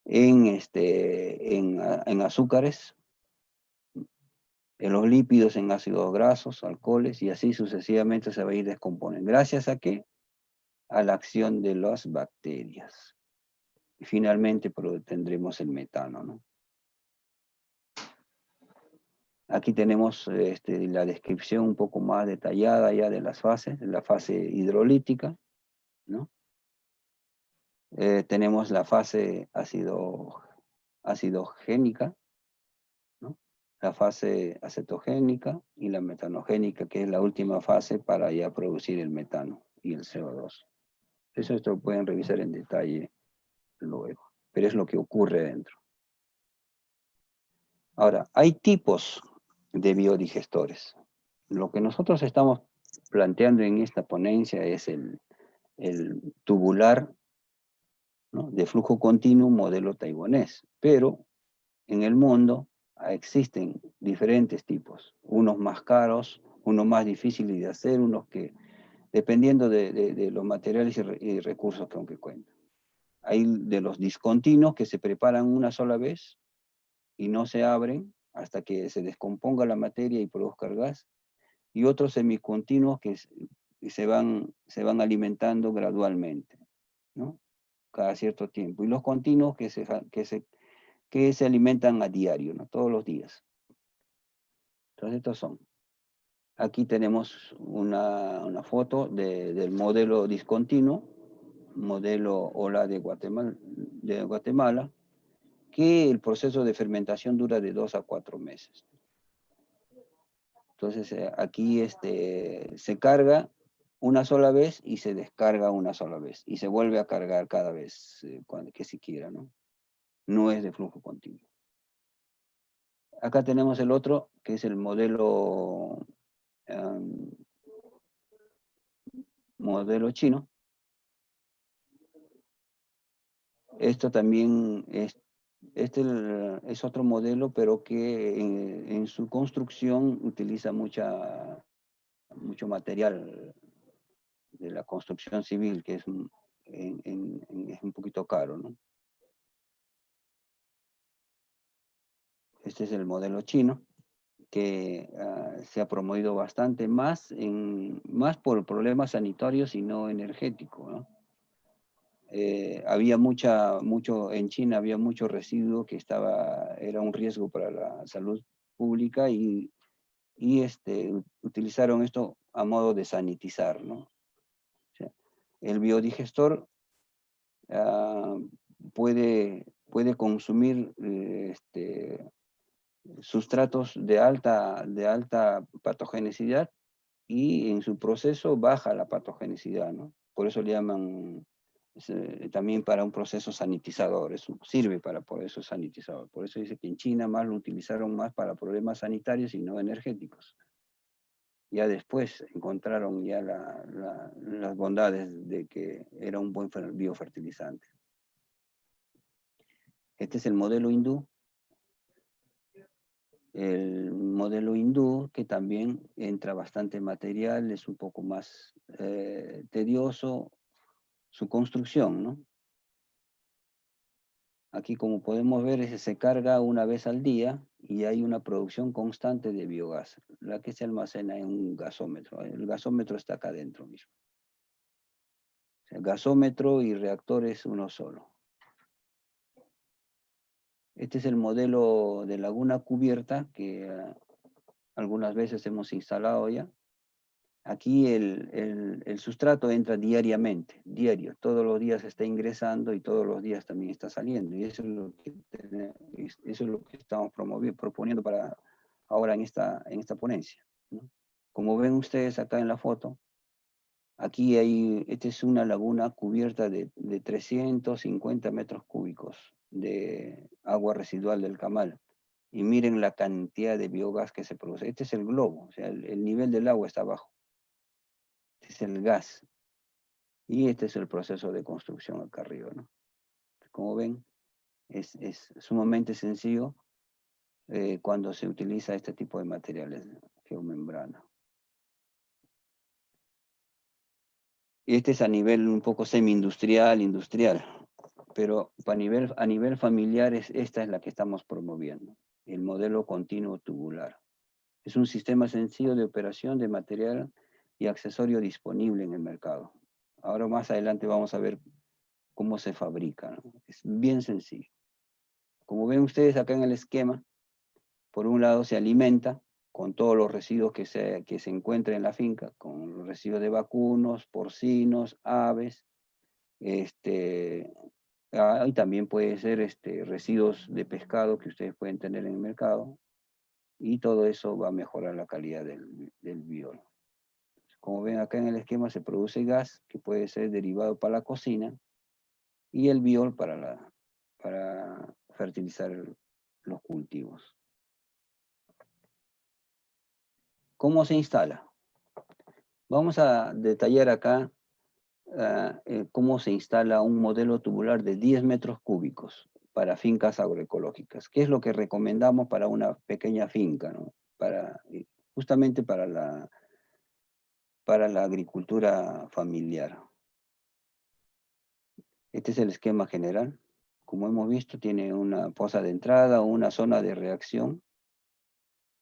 en azúcares, los lípidos en ácidos grasos, alcoholes, y así sucesivamente se va a ir descomponiendo. ¿Gracias a qué? A la acción de las bacterias. Y finalmente tendremos el metano, ¿no? Aquí tenemos la descripción un poco más detallada ya de las fases, la fase hidrolítica, ¿no? Tenemos la fase acidogénica, ¿no? La fase acetogénica y la metanogénica, que es la última fase para ya producir el metano y el CO2. Eso esto lo pueden revisar en detalle luego, pero es lo que ocurre dentro. Ahora, hay tipos de biodigestores. Lo que nosotros estamos planteando en esta ponencia es el tubular, ¿no?, de flujo continuo modelo taiwanés, pero en el mundo existen diferentes tipos, unos más caros, unos más difíciles de hacer, unos que, dependiendo de los materiales y recursos con que cuentan. Hay de los discontinuos que se preparan una sola vez y no se abren hasta que se descomponga la materia y produzca el gas, y otros semicontinuos que se van alimentando gradualmente, ¿no?, cada cierto tiempo, y los continuos que se alimentan a diario, ¿no?, todos los días. Entonces estos son. Aquí tenemos una foto del modelo discontinuo, modelo Ola de Guatemala, que el proceso de fermentación dura de 2 a 4 meses. Entonces aquí se carga una sola vez y se descarga una sola vez, y se vuelve a cargar cada vez que se quiera, ¿no? No es de flujo continuo. Acá tenemos el otro, que es el modelo chino. Esto también es otro modelo, pero que en su construcción utiliza mucho material de la construcción civil, que es un poquito caro, ¿no? Este es el modelo chino, que se ha promovido bastante más por problemas sanitarios y no energéticos, ¿no? En China había mucho residuo que era un riesgo para la salud pública, y utilizaron esto a modo de sanitizar, ¿no? O sea, el biodigestor puede consumir sustratos de alta patogenicidad, y en su proceso baja la patogenicidad, ¿no? Por eso le llaman también para un proceso sanitizador, sirve para proceso sanitizador. Por eso dice que en China más lo utilizaron más para problemas sanitarios y no energéticos. Ya después encontraron ya las bondades de que era un buen biofertilizante. Este es el modelo hindú. El modelo hindú, que también entra bastante material, es un poco más tedioso su construcción, ¿no? Aquí, como podemos ver, se carga una vez al día y hay una producción constante de biogás, la que se almacena en un gasómetro. El gasómetro está acá adentro mismo. O sea, gasómetro y reactor es uno solo. Este es el modelo de laguna cubierta que algunas veces hemos instalado ya. Aquí el sustrato entra diariamente, diario, todos los días está ingresando y todos los días también está saliendo. Y eso es lo que estamos proponiendo para ahora en esta ponencia, ¿no? Como ven ustedes acá en la foto, esta es una laguna cubierta de 350 metros cúbicos de agua residual del Camal. Y miren la cantidad de biogás que se produce. Este es el globo, o sea, el nivel del agua está abajo. Este es el gas. Y este es el proceso de construcción acá arriba, ¿no? Como ven, es sumamente sencillo cuando se utiliza este tipo de materiales, geomembrana. Este es a nivel un poco semi-industrial, industrial, pero a nivel familiar esta es la que estamos promoviendo, el modelo continuo tubular. Es un sistema sencillo de operación de material y accesorio disponible en el mercado. Ahora más adelante vamos a ver cómo se fabrica, ¿no? Es bien sencillo. Como ven ustedes acá en el esquema, por un lado se alimenta con todos los residuos que se encuentran en la finca, con los residuos de vacunos, porcinos, aves, y también puede ser residuos de pescado que ustedes pueden tener en el mercado, y todo eso va a mejorar la calidad del biol. Como ven acá en el esquema se produce gas que puede ser derivado para la cocina y el biol para fertilizar los cultivos. ¿Cómo se instala? Vamos a detallar acá cómo se instala un modelo tubular de 10 metros cúbicos para fincas agroecológicas. ¿Qué es lo que recomendamos para una pequeña finca, ¿no? Justamente para la agricultura familiar. Este es el esquema general. Como hemos visto, tiene una fosa de entrada o una zona de reacción,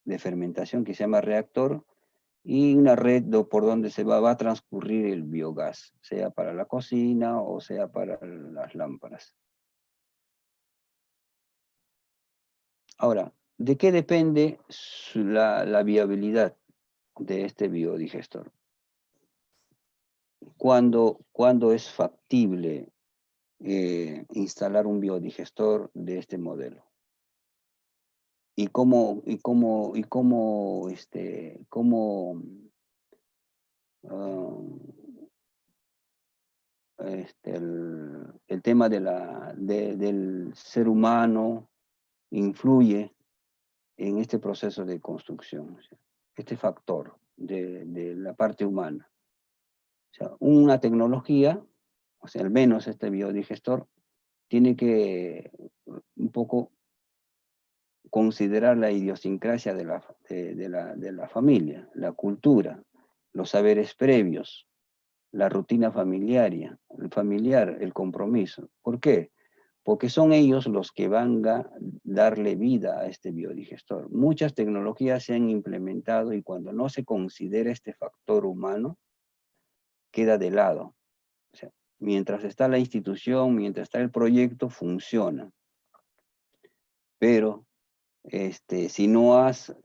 de fermentación que se llama reactor, y una red por donde se va a transcurrir el biogás, sea para la cocina o sea para las lámparas. Ahora, ¿de qué depende la viabilidad de este biodigestor? ¿Cuándo es factible instalar un biodigestor de este modelo? ¿Y cómo el tema del ser humano influye en este proceso de construcción? O sea, este factor de la parte humana. O sea, una tecnología, o sea, al menos este biodigestor, tiene que un poco considerar la idiosincrasia de la familia, la cultura, los saberes previos, la rutina familiar, el compromiso. ¿Por qué? Porque son ellos los que van a darle vida a este biodigestor. Muchas tecnologías se han implementado y cuando no se considera este factor humano, queda de lado. O sea, mientras está la institución, mientras está el proyecto, funciona. Pero si no has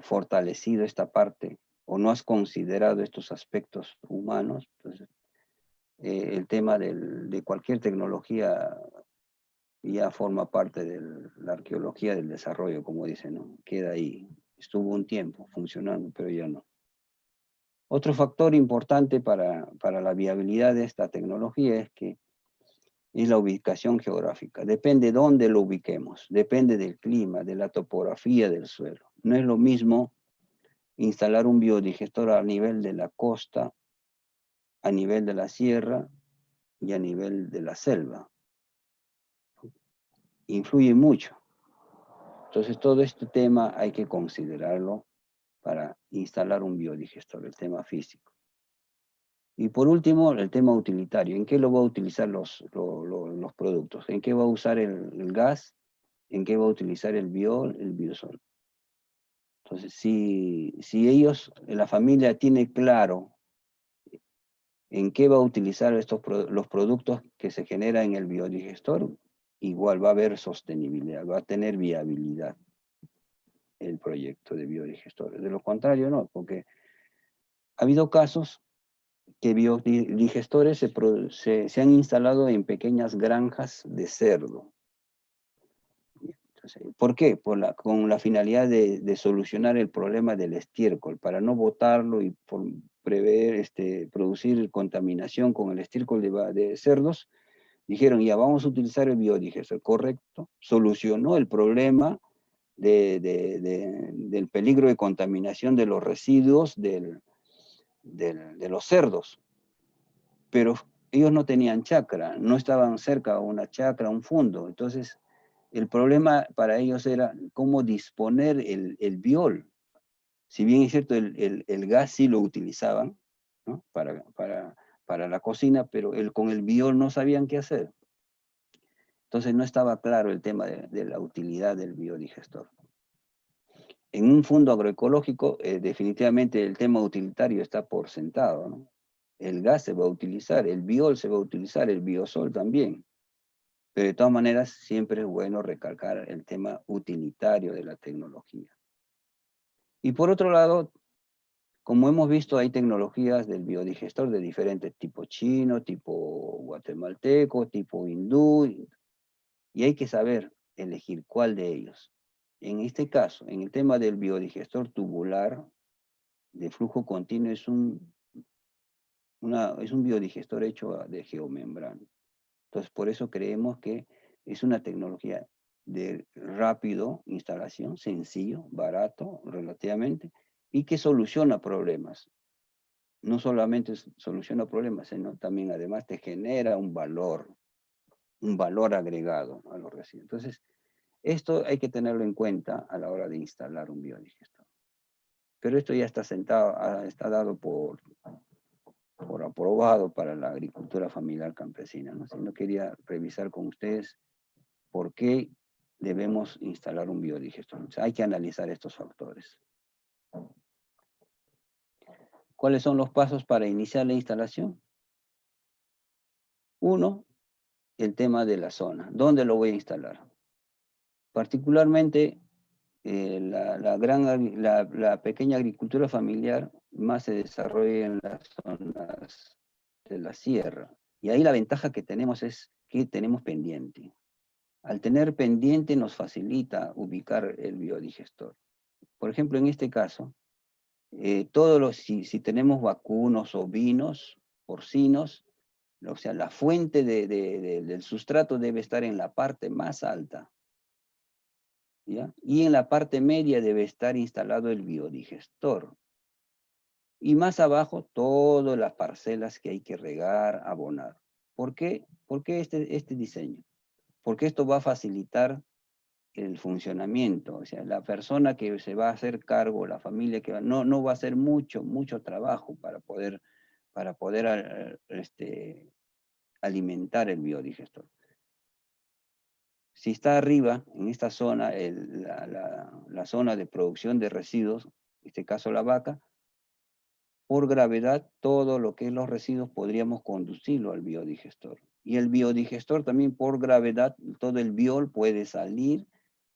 fortalecido esta parte o no has considerado estos aspectos humanos, pues, el tema de cualquier tecnología ya forma parte de la arqueología del desarrollo, como dicen, ¿no? Queda ahí. Estuvo un tiempo funcionando, pero ya no. Otro factor importante para la viabilidad de esta tecnología es la ubicación geográfica. Depende de dónde lo ubiquemos, depende del clima, de la topografía del suelo. No es lo mismo instalar un biodigestor a nivel de la costa, a nivel de la sierra y a nivel de la selva. Influye mucho. Entonces todo este tema hay que considerarlo para instalar un biodigestor, el tema físico. Y por último, el tema utilitario. ¿En qué lo va a utilizar los productos? ¿En qué va a usar el gas? ¿En qué va a utilizar el biosol? Entonces, si la familia tiene claro en qué va a utilizar los productos que se generan en el biodigestor, igual va a haber sostenibilidad, va a tener viabilidad el proyecto de biodigestores. De lo contrario, no, porque ha habido casos que biodigestores se han instalado en pequeñas granjas de cerdo. Entonces, ¿por qué? Con la finalidad de solucionar el problema del estiércol, para no botarlo y prever, producir contaminación con el estiércol de cerdos, Dijeron, ya vamos a utilizar el biodigestor, correcto, solucionó el problema del peligro de contaminación de los residuos de los cerdos, pero ellos no tenían chacra, no estaban cerca a una chacra, a un fondo, entonces el problema para ellos era cómo disponer el biol. Si bien es cierto, el gas sí lo utilizaban, ¿no? para la cocina, pero con el biol no sabían qué hacer. Entonces no estaba claro el tema de la utilidad del biodigestor. En un fondo agroecológico, definitivamente el tema utilitario está por sentado, ¿no? El gas se va a utilizar, el biol se va a utilizar, el biosol también. Pero de todas maneras, siempre es bueno recalcar el tema utilitario de la tecnología. Y por otro lado, como hemos visto, hay tecnologías del biodigestor de diferentes tipos: chino, tipo guatemalteco, tipo hindú, y hay que saber elegir cuál de ellos. En este caso, en el tema del biodigestor tubular de flujo continuo, es un biodigestor hecho de geomembrana. Entonces, por eso creemos que es una tecnología de rápido instalación, sencillo, barato relativamente, y que soluciona problemas. No solamente soluciona problemas, sino también además te genera un valor agregado a los residuos. Entonces, esto hay que tenerlo en cuenta a la hora de instalar un biodigestor. Pero esto ya está sentado, está dado por aprobado para la agricultura familiar campesina, ¿no? Si no, quería revisar con ustedes por qué debemos instalar un biodigestor. O sea, hay que analizar estos factores. ¿Cuáles son los pasos para iniciar la instalación? Uno, el tema de la zona. ¿Dónde lo voy a instalar? Particularmente, la pequeña agricultura familiar más se desarrolla en las zonas de la sierra. Y ahí la ventaja que tenemos es que tenemos pendiente. Al tener pendiente nos facilita ubicar el biodigestor. Por ejemplo, en este caso, si tenemos vacunos, ovinos, porcinos, o sea, la fuente del sustrato debe estar en la parte más alta, ¿ya? Y en la parte media debe estar instalado el biodigestor. Y más abajo, todas las parcelas que hay que regar, abonar. ¿Por qué? ¿Por qué este diseño? Porque esto va a facilitar el funcionamiento. O sea, la persona que se va a hacer cargo, la familia que va, no va a hacer mucho trabajo para poder alimentar el biodigestor. Si está arriba, en esta zona, la zona de producción de residuos, en este caso la vaca, por gravedad, todo lo que es los residuos podríamos conducirlo al biodigestor. Y el biodigestor también por gravedad, todo el biol puede salir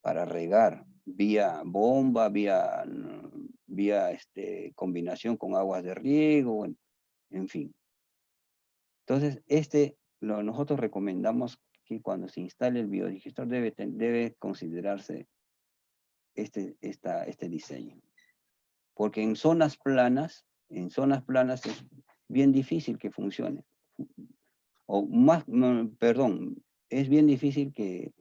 para regar vía bomba, vía combinación con aguas de riego, en fin. Entonces, nosotros recomendamos que cuando se instale el biodigestor debe considerarse este diseño. Porque en zonas planas es bien difícil que funcione. Es bien difícil que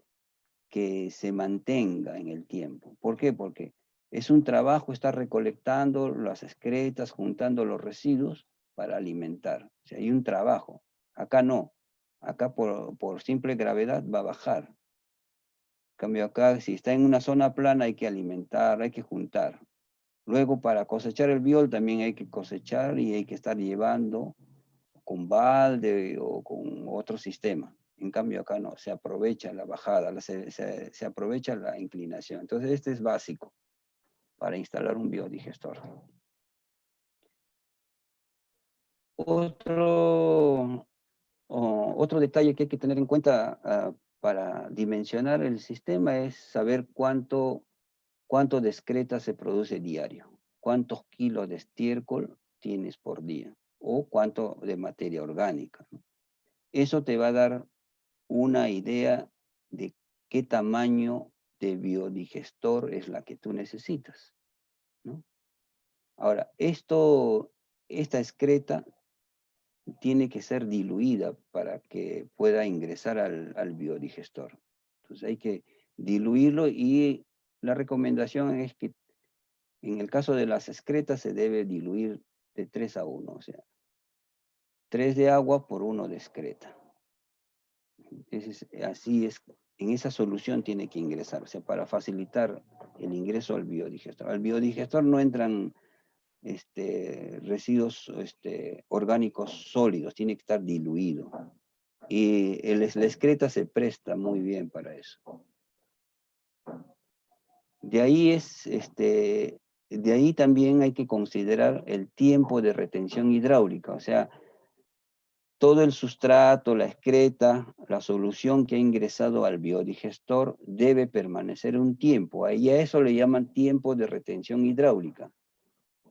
se mantenga en el tiempo. ¿Por qué? Porque es un trabajo estar recolectando las excretas, juntando los residuos para alimentar. O sea, hay un trabajo. Acá no. Acá por simple gravedad va a bajar. En cambio acá, si está en una zona plana, hay que alimentar, hay que juntar. Luego, para cosechar el biol también hay que cosechar y hay que estar llevando con balde o con otro sistema. En cambio acá no, se aprovecha la bajada, se aprovecha la inclinación. Entonces este es básico para instalar un biodigestor. Otro detalle que hay que tener en cuenta para dimensionar el sistema es saber cuánto de excreta se produce diario, cuántos kilos de estiércol tienes por día o cuánto de materia orgánica, ¿no? Eso te va a dar una idea de qué tamaño de biodigestor es la que tú necesitas, ¿no? Ahora, esta excreta tiene que ser diluida para que pueda ingresar al biodigestor. Entonces hay que diluirlo y la recomendación es que en el caso de las excretas se debe diluir de 3 a 1, o sea, 3 de agua por 1 de excreta. Así es, en esa solución tiene que ingresar, o sea, para facilitar el ingreso al biodigestor. Al biodigestor no entran residuos orgánicos sólidos, tiene que estar diluido. Y la excreta se presta muy bien para eso. De ahí de ahí también hay que considerar el tiempo de retención hidráulica, o sea, todo el sustrato, la excreta, la solución que ha ingresado al biodigestor debe permanecer un tiempo. Ahí a eso le llaman tiempo de retención hidráulica,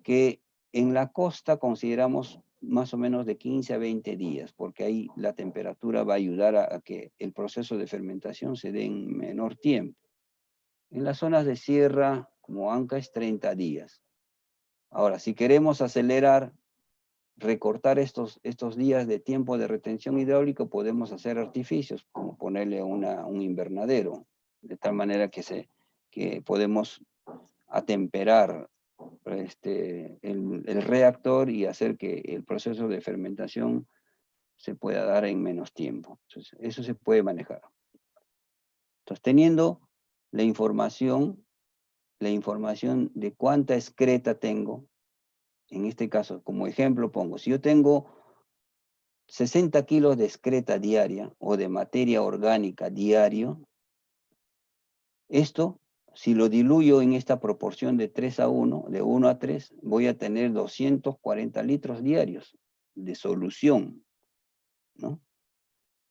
que en la costa consideramos más o menos de 15 a 20 días, porque ahí la temperatura va a ayudar a que el proceso de fermentación se dé en menor tiempo. En las zonas de sierra, como Anca, es 30 días. Ahora, si queremos acelerar, recortar estos días de tiempo de retención hidráulica, podemos hacer artificios, como ponerle un invernadero, de tal manera que podemos atemperar el reactor y hacer que el proceso de fermentación se pueda dar en menos tiempo. Entonces, eso se puede manejar. Entonces, teniendo la información de cuánta excreta tengo, en este caso, como ejemplo pongo, si yo tengo 60 kilos de excreta diaria o de materia orgánica diario, esto, si lo diluyo en esta proporción de 3 a 1, de 1 a 3, voy a tener 240 litros diarios de solución, ¿no?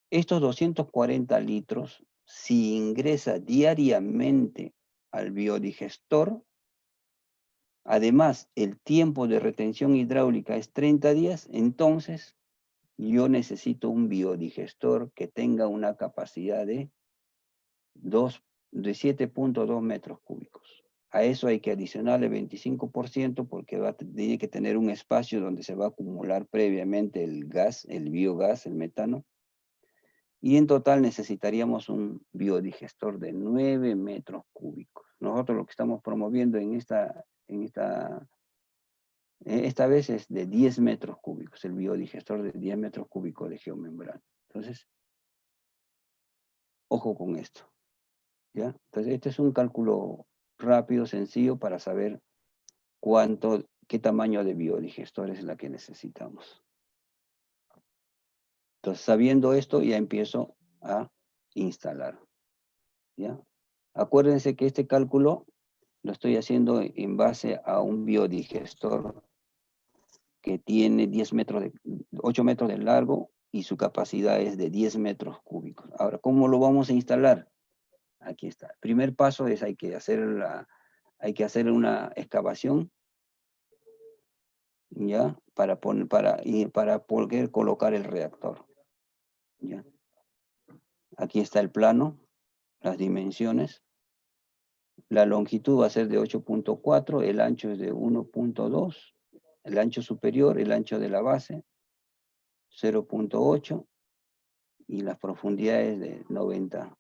Estos 240 litros, si ingresa diariamente al biodigestor, además el tiempo de retención hidráulica es 30 días, entonces yo necesito un biodigestor que tenga una capacidad de 7.2 metros cúbicos. A eso hay que adicionarle 25% porque tiene que tener un espacio donde se va a acumular previamente el gas, el biogás, el metano. Y en total necesitaríamos un biodigestor de 9 metros cúbicos. Nosotros lo que estamos promoviendo esta vez es de 10 metros cúbicos, el biodigestor de 10 metros cúbicos de geomembrana. Entonces, ojo con esto. ¿Ya? Entonces, este es un cálculo rápido, sencillo, para saber qué tamaño de biodigestor es la que necesitamos. Entonces, sabiendo esto, ya empiezo a instalar. ¿Ya? Acuérdense que este cálculo lo estoy haciendo en base a un biodigestor que tiene 8 metros de largo y su capacidad es de 10 metros cúbicos. Ahora, ¿cómo lo vamos a instalar? Aquí está. El primer paso es hay que hacer una excavación, ¿ya? Para poder colocar el reactor, ¿ya? Aquí está el plano, las dimensiones. La longitud va a ser de 8.4, el ancho es de 1.2, el ancho superior, el ancho de la base, 0.8, y las profundidades de 90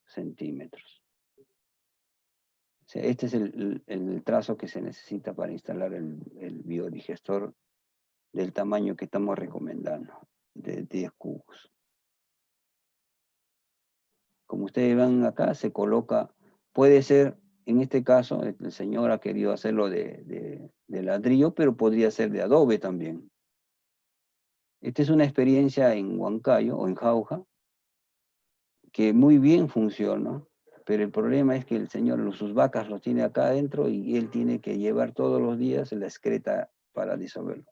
centímetros. O sea, este es el trazo que se necesita para instalar el biodigestor del tamaño que estamos recomendando, de 10 cubos. Como ustedes ven acá, se coloca, puede ser, en este caso, el señor ha querido hacerlo de ladrillo, pero podría ser de adobe también. Esta es una experiencia en Huancayo o en Jauja, que muy bien funciona, pero el problema es que el señor sus vacas los tiene acá adentro y él tiene que llevar todos los días la excreta para disolverlo.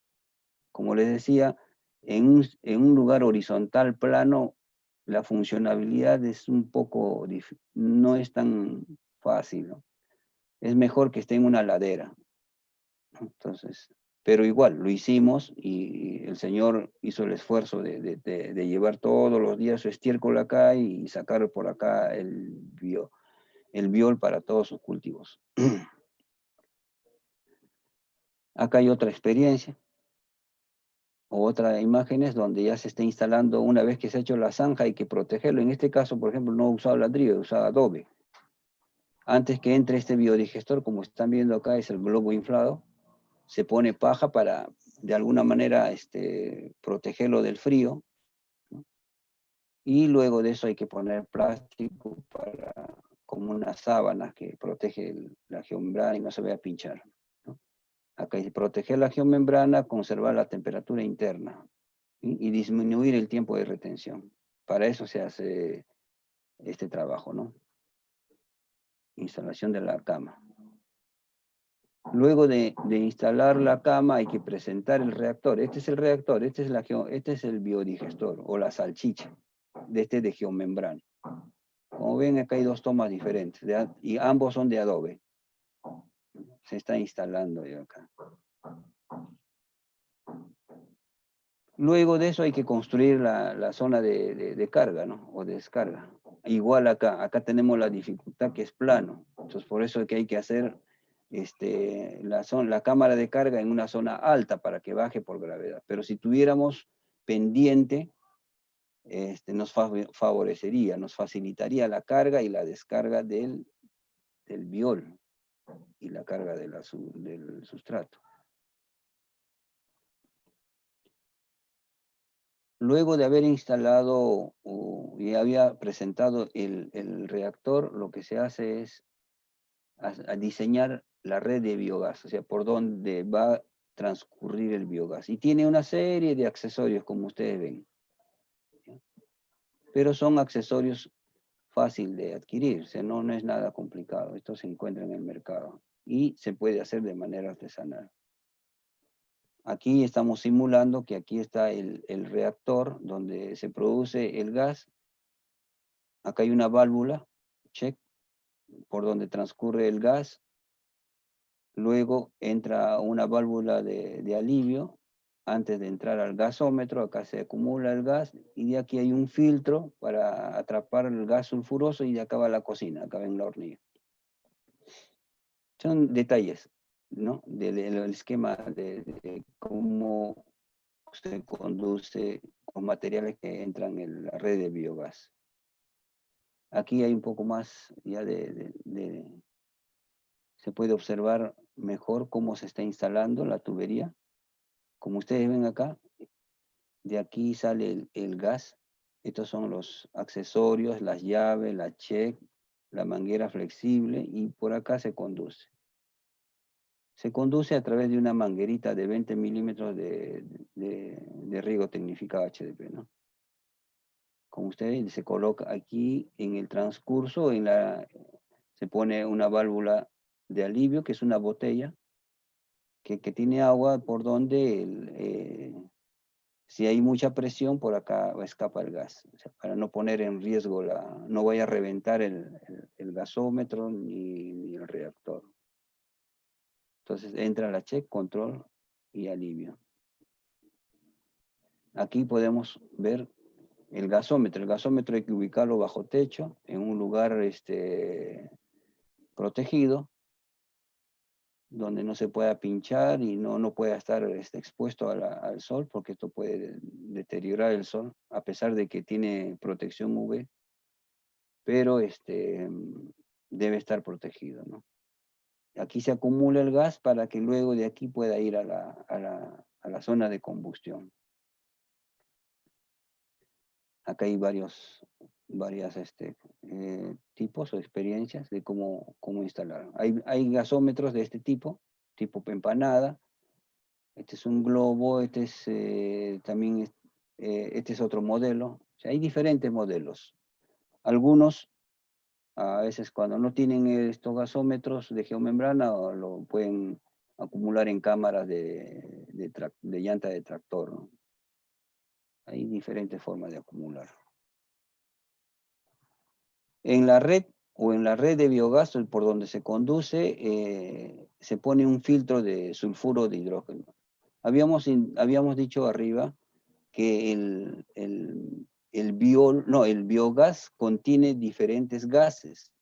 Como les decía, en un lugar horizontal plano, la funcionabilidad es un poco, no es tan fácil, ¿no? Es mejor que esté en una ladera. Entonces, pero igual, lo hicimos y el señor hizo el esfuerzo de llevar todos los días su estiércol acá y sacar por acá el biol para todos sus cultivos. Acá hay otra experiencia. Otra imagen es donde ya se está instalando, una vez que se ha hecho la zanja, hay que protegerlo. En este caso, por ejemplo, no he usado ladrillo, he usado adobe. Antes que entre este biodigestor, como están viendo acá, es el globo inflado, se pone paja para, de alguna manera, protegerlo del frío, ¿no? Y luego de eso hay que poner plástico como unas sábanas que protege la geomembrana y no se vaya a pinchar, ¿no? Acá dice proteger la geomembrana, conservar la temperatura interna, ¿sí? Y disminuir el tiempo de retención. Para eso se hace este trabajo, ¿no? Instalación de la cama. Luego de instalar la cama hay que presentar el reactor. Este es el reactor, este es el biodigestor o la salchicha de geomembrana. Como ven, acá hay dos tomas diferentes y ambos son de adobe. Se está instalando ya acá. Luego de eso hay que construir la zona de carga, ¿no? O de descarga. Igual acá tenemos la dificultad que es plano. Entonces por eso es que hay que hacer la cámara de carga en una zona alta para que baje por gravedad. Pero si tuviéramos pendiente, nos favorecería, nos facilitaría la carga y la descarga del biol y la carga del sustrato. Luego de haber instalado y había presentado el reactor, lo que se hace es a diseñar la red de biogás, o sea, por donde va a transcurrir el biogás. Y tiene una serie de accesorios, como ustedes ven. Pero son accesorios fáciles de adquirir, o sea, no es nada complicado. Esto se encuentra en el mercado y se puede hacer de manera artesanal. Aquí estamos simulando que aquí está el reactor donde se produce el gas. Acá hay una válvula, check, por donde transcurre el gas. Luego entra una válvula de alivio. Antes de entrar al gasómetro, acá se acumula el gas y de aquí hay un filtro para atrapar el gas sulfuroso y de acá va la cocina, acá en la hornilla. Son detalles, ¿no? Del esquema de cómo se conduce con materiales que entran en la red de biogás. Aquí hay un poco más ya se puede observar mejor cómo se está instalando la tubería. Como ustedes ven acá, de aquí sale el gas. Estos son los accesorios, las llaves, la check, la manguera flexible y por acá se conduce. Se conduce a través de una manguerita de 20 milímetros de riego tecnificado HDP, ¿no? Como ustedes, se coloca aquí en el transcurso, se pone una válvula de alivio, que es una botella, que tiene agua por donde, si hay mucha presión, por acá escapa el gas. O sea, para no poner en riesgo, no vaya a reventar el gasómetro ni el reactor. Entonces entra la check, control y alivio. Aquí podemos ver el gasómetro. El gasómetro hay que ubicarlo bajo techo, en un lugar protegido, donde no se pueda pinchar y no pueda estar expuesto al sol, porque esto puede deteriorar el sol, a pesar de que tiene protección UV, pero debe estar protegido, ¿no? Aquí se acumula el gas para que luego de aquí pueda ir a la zona de combustión. Acá hay varias tipos o experiencias de cómo instalar. Hay gasómetros de este tipo empanada. Este es un globo, este es otro modelo. O sea, hay diferentes modelos. Algunos, a veces cuando no tienen estos gasómetros de geomembrana, lo pueden acumular en cámaras de llanta de tractor, ¿no? Hay diferentes formas de acumular. En la red o en la red de biogás por donde se conduce, se pone un filtro de sulfuro de hidrógeno. Habíamos dicho arriba que el biogás contiene diferentes gases.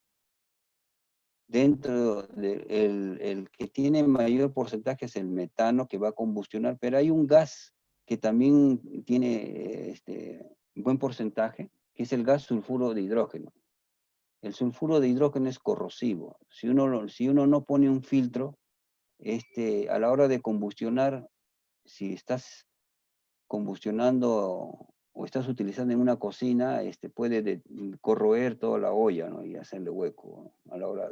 Dentro el que tiene mayor porcentaje es el metano que va a combustionar, pero hay un gas que también tiene buen porcentaje, que es el gas sulfuro de hidrógeno. El sulfuro de hidrógeno es corrosivo. Si uno no pone un filtro, a la hora de combustionar, si estás combustionando o estás utilizando en una cocina, puede corroer toda la olla, ¿no? Y hacerle hueco, ¿no? A la hora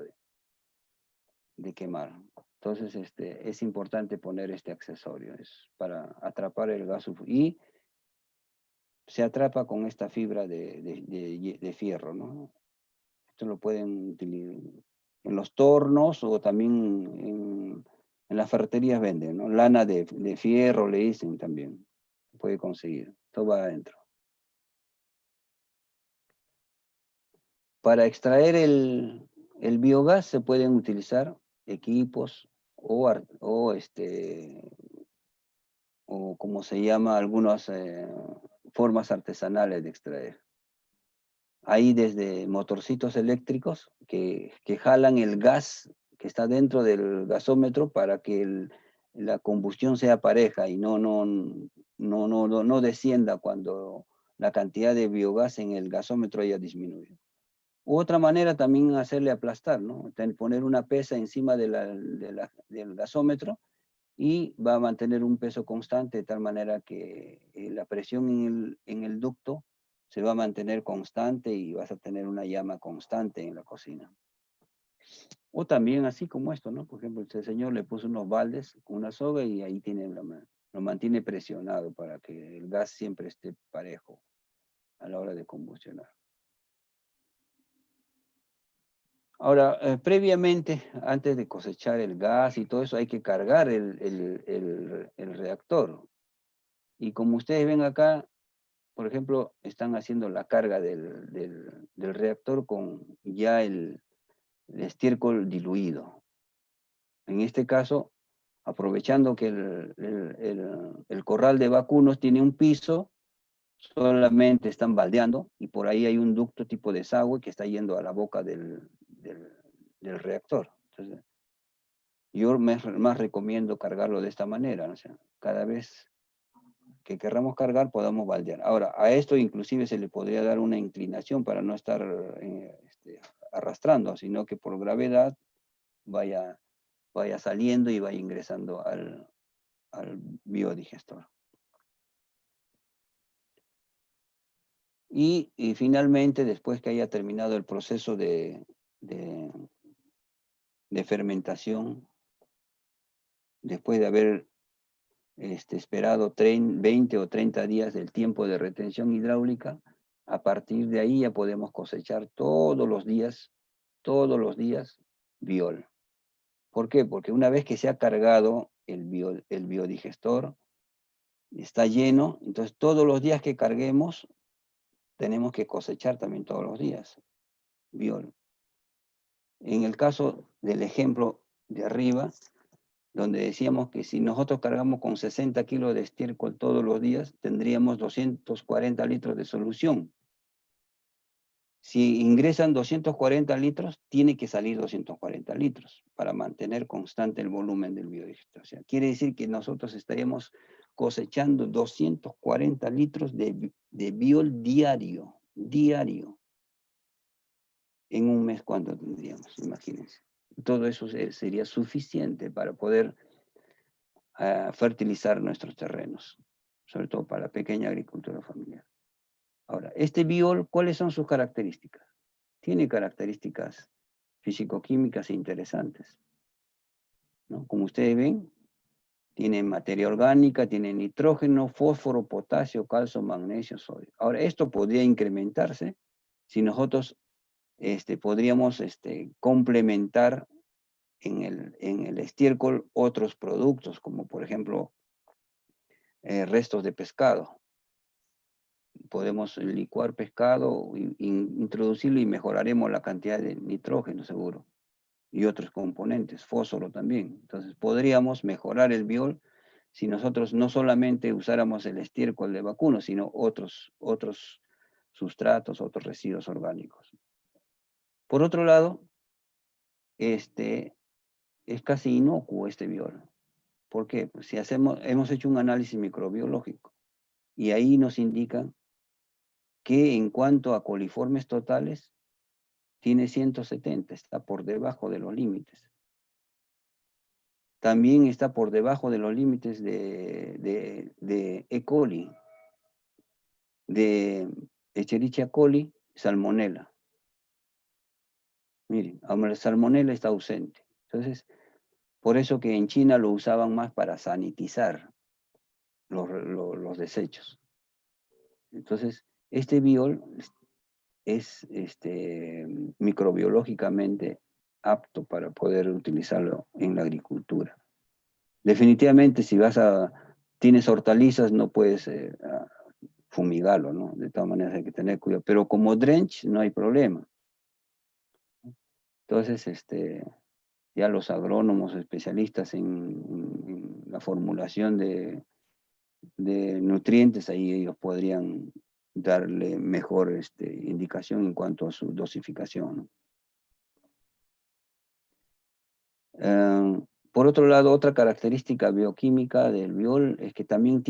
de quemar. Entonces, es importante poner este accesorio, es para atrapar el gas sulfuro. Y se atrapa con esta fibra de fierro, ¿no? Esto lo pueden utilizar en los tornos o también en las ferreterías venden, ¿no? Lana de fierro le dicen también. Se puede conseguir. Todo va adentro. Para extraer el biogás se pueden utilizar equipos o como se llama, algunas formas artesanales de extraer. Hay desde motorcitos eléctricos que jalan el gas que está dentro del gasómetro para que la combustión sea pareja y no descienda cuando la cantidad de biogás en el gasómetro haya disminuido. Otra manera también hacerle aplastar, ¿no? Poner una pesa encima del gasómetro y va a mantener un peso constante de tal manera que la presión en el ducto se va a mantener constante y vas a tener una llama constante en la cocina. O también así como esto, ¿no? Por ejemplo, este señor le puso unos baldes con una soga y ahí lo mantiene presionado para que el gas siempre esté parejo a la hora de combustionar. Ahora, previamente, antes de cosechar el gas y todo eso, hay que cargar el reactor. Y como ustedes ven acá, por ejemplo, están haciendo la carga del reactor con ya el estiércol diluido. En este caso, aprovechando que el corral de vacunos tiene un piso, solamente están baldeando y por ahí hay un ducto tipo desagüe que está yendo a la boca del reactor. Entonces, yo más recomiendo cargarlo de esta manera, ¿no? O sea, cada vez que querramos cargar podamos baldear. Ahora, a esto inclusive se le podría dar una inclinación para no estar arrastrando, sino que por gravedad vaya saliendo y vaya ingresando al biodigestor. Y finalmente, después que haya terminado el proceso de fermentación, después de haber esperado 20 o 30 días del tiempo de retención hidráulica, a partir de ahí ya podemos cosechar todos los días, biol. ¿Por qué? Porque una vez que se ha cargado el biodigestor, está lleno, entonces todos los días que carguemos, tenemos que cosechar también todos los días biol. En el caso del ejemplo de arriba, donde decíamos que si nosotros cargamos con 60 kilos de estiércol todos los días, tendríamos 240 litros de solución. Si ingresan 240 litros, tiene que salir 240 litros para mantener constante el volumen del biodigestor. O sea, quiere decir que nosotros estaríamos cosechando 240 litros de biol diario. En un mes, ¿cuánto tendríamos? Imagínense. Todo eso sería suficiente para poder fertilizar nuestros terrenos, sobre todo para la pequeña agricultura familiar. Ahora, este biol, ¿cuáles son sus características? Tiene características físico-químicas interesantes, ¿no? Como ustedes ven, tiene materia orgánica, tiene nitrógeno, fósforo, potasio, calcio, magnesio, sodio. Ahora, esto podría incrementarse si nosotros podríamos complementar en el estiércol otros productos, como por ejemplo restos de pescado. Podemos licuar pescado, introducirlo y mejoraremos la cantidad de nitrógeno seguro. Y otros componentes, fósforo también. Entonces podríamos mejorar el biol si nosotros no solamente usáramos el estiércol de vacuno, sino otros sustratos, otros residuos orgánicos. Por otro lado, es casi inocuo este biol. ¿Por qué? Pues si hemos hecho un análisis microbiológico y ahí nos indican que en cuanto a coliformes totales, tiene 170, está por debajo de los límites. También está por debajo de los límites de E. coli, de Escherichia coli, Salmonella. Miren, ahora la Salmonella está ausente. Entonces, por eso que en China lo usaban más para sanitizar los desechos. Entonces, este biol es microbiológicamente apto para poder utilizarlo en la agricultura. Definitivamente, si tienes hortalizas, no puedes fumigarlo, ¿no? De todas maneras hay que tener cuidado. Pero como drench no hay problema. Entonces, ya los agrónomos especialistas en la formulación de nutrientes, ahí ellos podrían darle mejor indicación en cuanto a su dosificación, ¿no? Por otro lado, otra característica bioquímica del biol es que también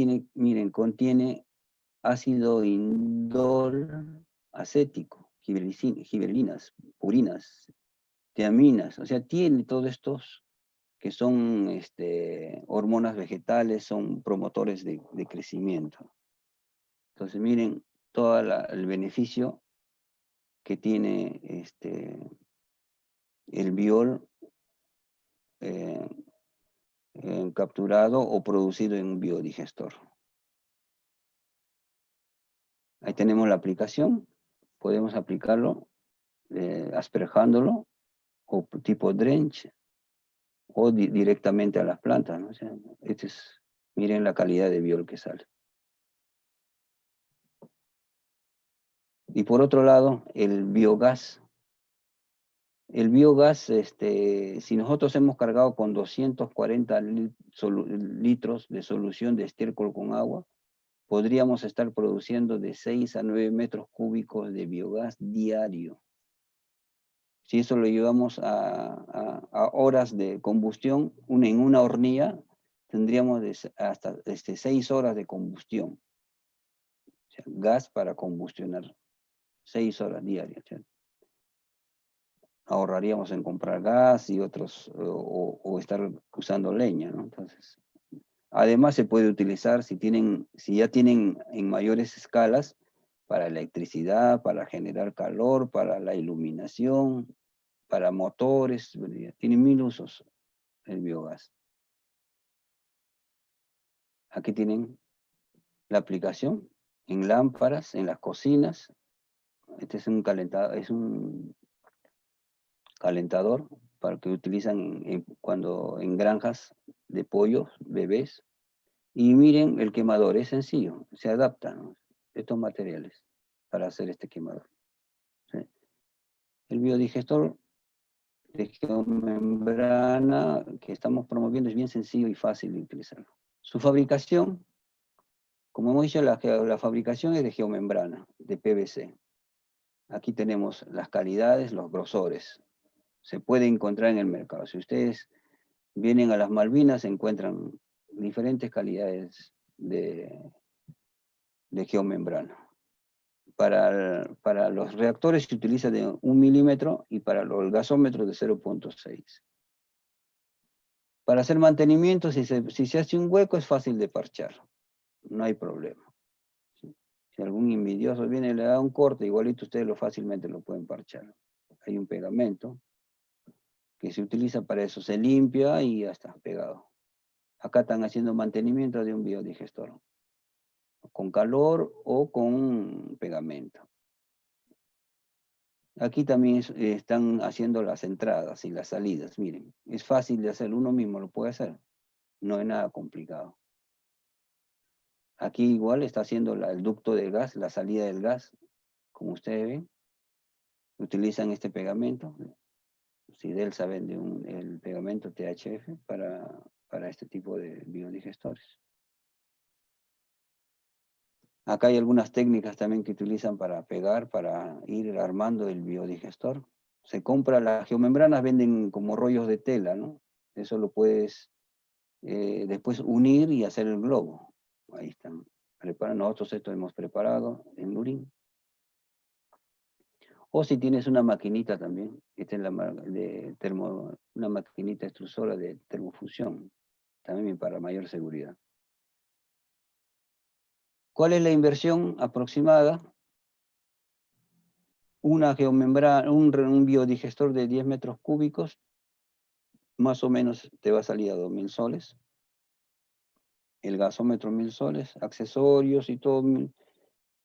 contiene ácido indol acético, gibberelinas, purinas, tiaminas, o sea, tiene todos estos que son hormonas vegetales, son promotores de crecimiento. Entonces, miren todo el beneficio que tiene el biol capturado o producido en un biodigestor. Ahí tenemos la aplicación, podemos aplicarlo asperjándolo o tipo drench o directamente a las plantas, ¿no? O sea, miren la calidad de biol que sale. Y por otro lado, el biogás. El biogás, si nosotros hemos cargado con 240 litros de solución de estiércol con agua, podríamos estar produciendo de 6 a 9 metros cúbicos de biogás diario. Si eso lo llevamos a horas de combustión, en una hornilla, tendríamos hasta 6 horas de combustión. O sea, gas para combustionar, 6 horas diarias. ¿Sí? Ahorraríamos en comprar gas y otros, o estar usando leña, ¿no? Entonces, además se puede utilizar, si ya tienen en mayores escalas, para electricidad, para generar calor, para la iluminación, para motores, tiene 1000 usos el biogás. Aquí tienen la aplicación en lámparas, en las cocinas. Este es un calentador para que utilizan cuando en granjas de pollos, bebés. Y miren, el quemador es sencillo, se adapta, ¿no? Estos materiales para hacer este quemador. ¿Sí? El biodigestor de geomembrana que estamos promoviendo es bien sencillo y fácil de utilizarlo. Su fabricación, como hemos dicho, la fabricación es de geomembrana, de PVC. Aquí tenemos las calidades, los grosores. Se puede encontrar en el mercado. Si ustedes vienen a las Malvinas, se encuentran diferentes calidades de geomembrana. Para los reactores se utiliza de 1 milímetro y para el gasómetro de 0.6. Para hacer mantenimiento, si se hace un hueco, es fácil de parchar. No hay problema. Si algún envidioso viene y le da un corte, igualito ustedes fácilmente lo pueden parchar. Hay un pegamento que se utiliza para eso. Se limpia y ya está pegado. Acá están haciendo mantenimiento de un biodigestor, con calor o con pegamento. Aquí también están haciendo las entradas y las salidas. Miren, es fácil de hacer, uno mismo lo puede hacer. No es nada complicado. Aquí igual está haciendo el ducto del gas, la salida del gas, como ustedes ven. Utilizan este pegamento. Sidelsa vende el pegamento THF para este tipo de biodigestores. Acá hay algunas técnicas también que utilizan para pegar, para ir armando el biodigestor. Se compra las geomembranas, venden como rollos de tela, ¿no? Eso lo puedes después unir y hacer el globo. Ahí están. Nosotros esto hemos preparado en Lurín. O si tienes una maquinita también, esta es una maquinita extrusora de termofusión, también para mayor seguridad. ¿Cuál es la inversión aproximada? Una geomembrana, un biodigestor de 10 metros cúbicos, más o menos te va a salir a 2.000 soles. El gasómetro 1.000 soles, accesorios y todo,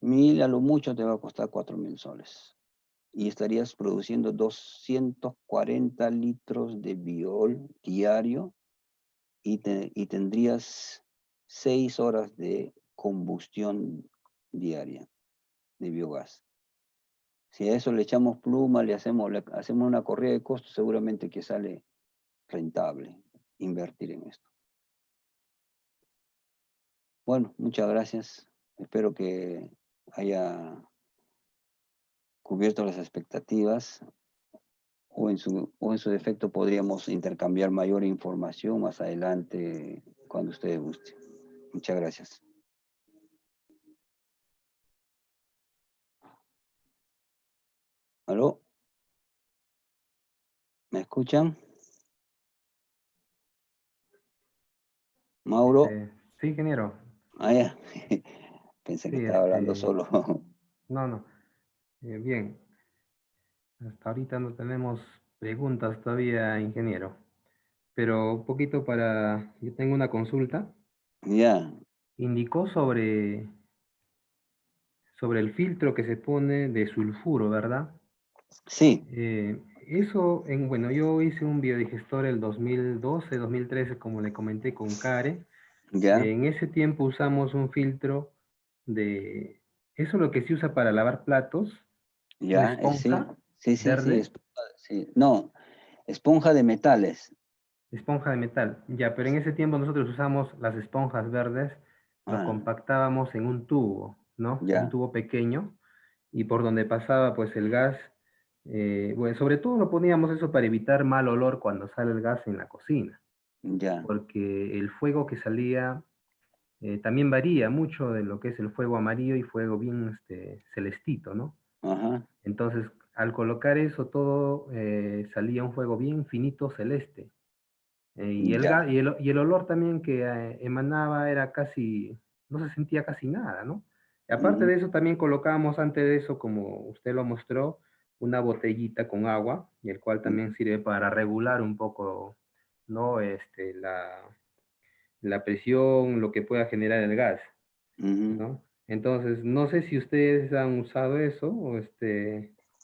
1.000 a lo mucho te va a costar 4.000 soles. Y estarías produciendo 240 litros de biol diario y tendrías 6 horas de combustión diaria de biogás. Si a eso le echamos pluma, le hacemos una corrida de costos, seguramente que sale rentable invertir en esto. Bueno, muchas gracias. Espero que haya cubierto las expectativas, o en su defecto podríamos intercambiar mayor información más adelante cuando ustedes gusten. Muchas gracias. ¿Aló? ¿Me escuchan? Mauro. Sí, ingeniero. Ah, ya. Pensé que Sí, estaba hablando solo. no, no. Bien. Hasta ahorita no tenemos preguntas todavía, ingeniero. Pero un poquito yo tengo una consulta. Ya. Indicó sobre el filtro que se pone de sulfuro, ¿verdad? Sí. Bueno, yo hice un biodigestor el 2012, 2013, como le comenté con Care. Ya. En ese tiempo usamos un filtro eso es lo que se usa para lavar platos, una Ya. Sí. esponja Sí. verde, Sí. No. Esponja de metales. esponja de metal. Ya, pero en ese tiempo nosotros usamos las esponjas verdes, lo Ah, compactábamos en un tubo, ¿no? Un ya. tubo pequeño, y por donde pasaba pues el gas. Bueno, sobre todo lo poníamos eso para evitar mal olor cuando sale el gas en la cocina, Ya. porque el fuego que salía también varía mucho de lo que es el fuego amarillo y fuego bien celestito, ¿no? Ajá. Entonces, al colocar eso todo, salía un fuego bien finito celeste. Y el Ya. gas, y el olor también que emanaba era casi, no se sentía casi nada, ¿no? Y aparte Ujú. de eso, también colocábamos antes de eso, como usted lo mostró, una botellita con agua, y el cual también sirve para regular un poco, ¿no? La presión, lo que pueda generar el gas, Ujú. ¿no? Entonces, no sé si ustedes han usado eso,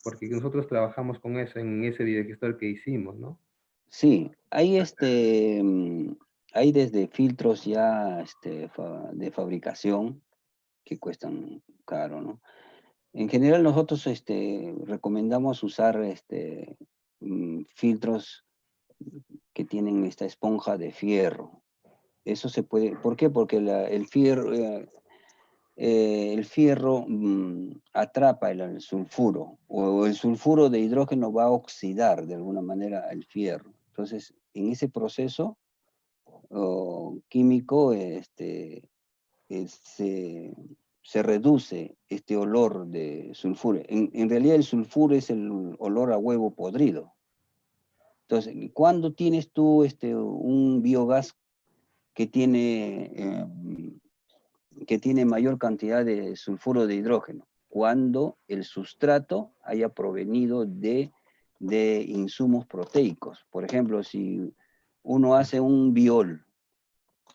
porque nosotros trabajamos con eso en ese biodigestor que hicimos, ¿no? Sí, hay desde filtros ya de fabricación que cuestan caro, ¿no? En general nosotros recomendamos usar filtros que tienen esta esponja de fierro. Eso se puede, ¿por qué? Porque el fierro atrapa el sulfuro, o el sulfuro de hidrógeno va a oxidar de alguna manera el fierro. Entonces, en ese proceso químico se reduce este olor de sulfuro. En realidad el sulfuro es el olor a huevo podrido. Entonces, ¿cuándo tienes tú un biogás que tiene mayor cantidad de sulfuro de hidrógeno? Cuando el sustrato haya provenido de insumos proteicos. Por ejemplo, si uno hace un biol,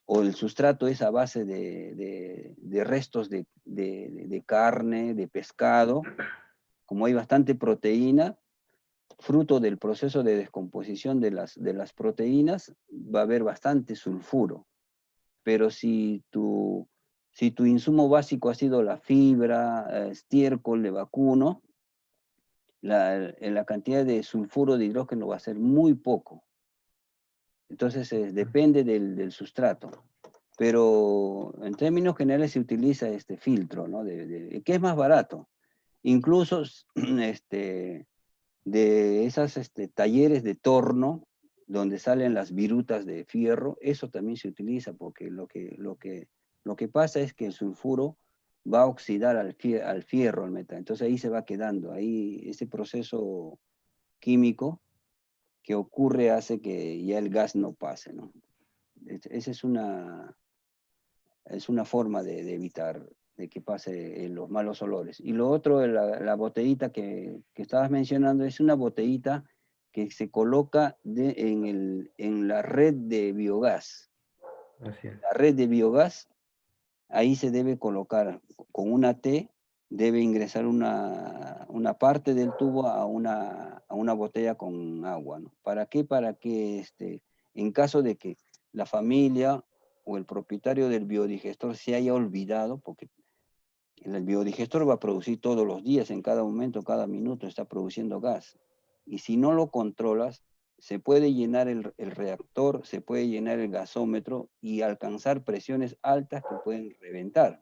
o el sustrato es a base de restos de carne, de pescado, como hay bastante proteína, fruto del proceso de descomposición de las proteínas, va a haber bastante sulfuro. Pero si tu insumo básico ha sido la fibra, estiércol de vacuno, la cantidad de sulfuro de hidrógeno va a ser muy poco. Entonces depende del sustrato. Pero en términos generales se utiliza este filtro, ¿no? Que es más barato. Incluso de esas talleres de torno, donde salen las virutas de fierro, eso también se utiliza porque lo que pasa es que el sulfuro va a oxidar al fierro, al metal. Entonces ahí se va quedando. Ahí ese proceso químico que ocurre hace que ya el gas no pase, ¿no? Esa es una forma de evitar de que pase los malos olores. Y lo otro, la botellita que estabas mencionando, es una botellita que se coloca en la red de biogás. Así es. La red de biogás, ahí se debe colocar con una T, debe ingresar una parte del tubo a una botella con agua, ¿no? ¿Para qué? Para que en caso de que la familia o el propietario del biodigestor se haya olvidado, porque el biodigestor va a producir todos los días, en cada momento, cada minuto, está produciendo gas. Y si no lo controlas, se puede llenar el reactor, se puede llenar el gasómetro y alcanzar presiones altas que pueden reventar.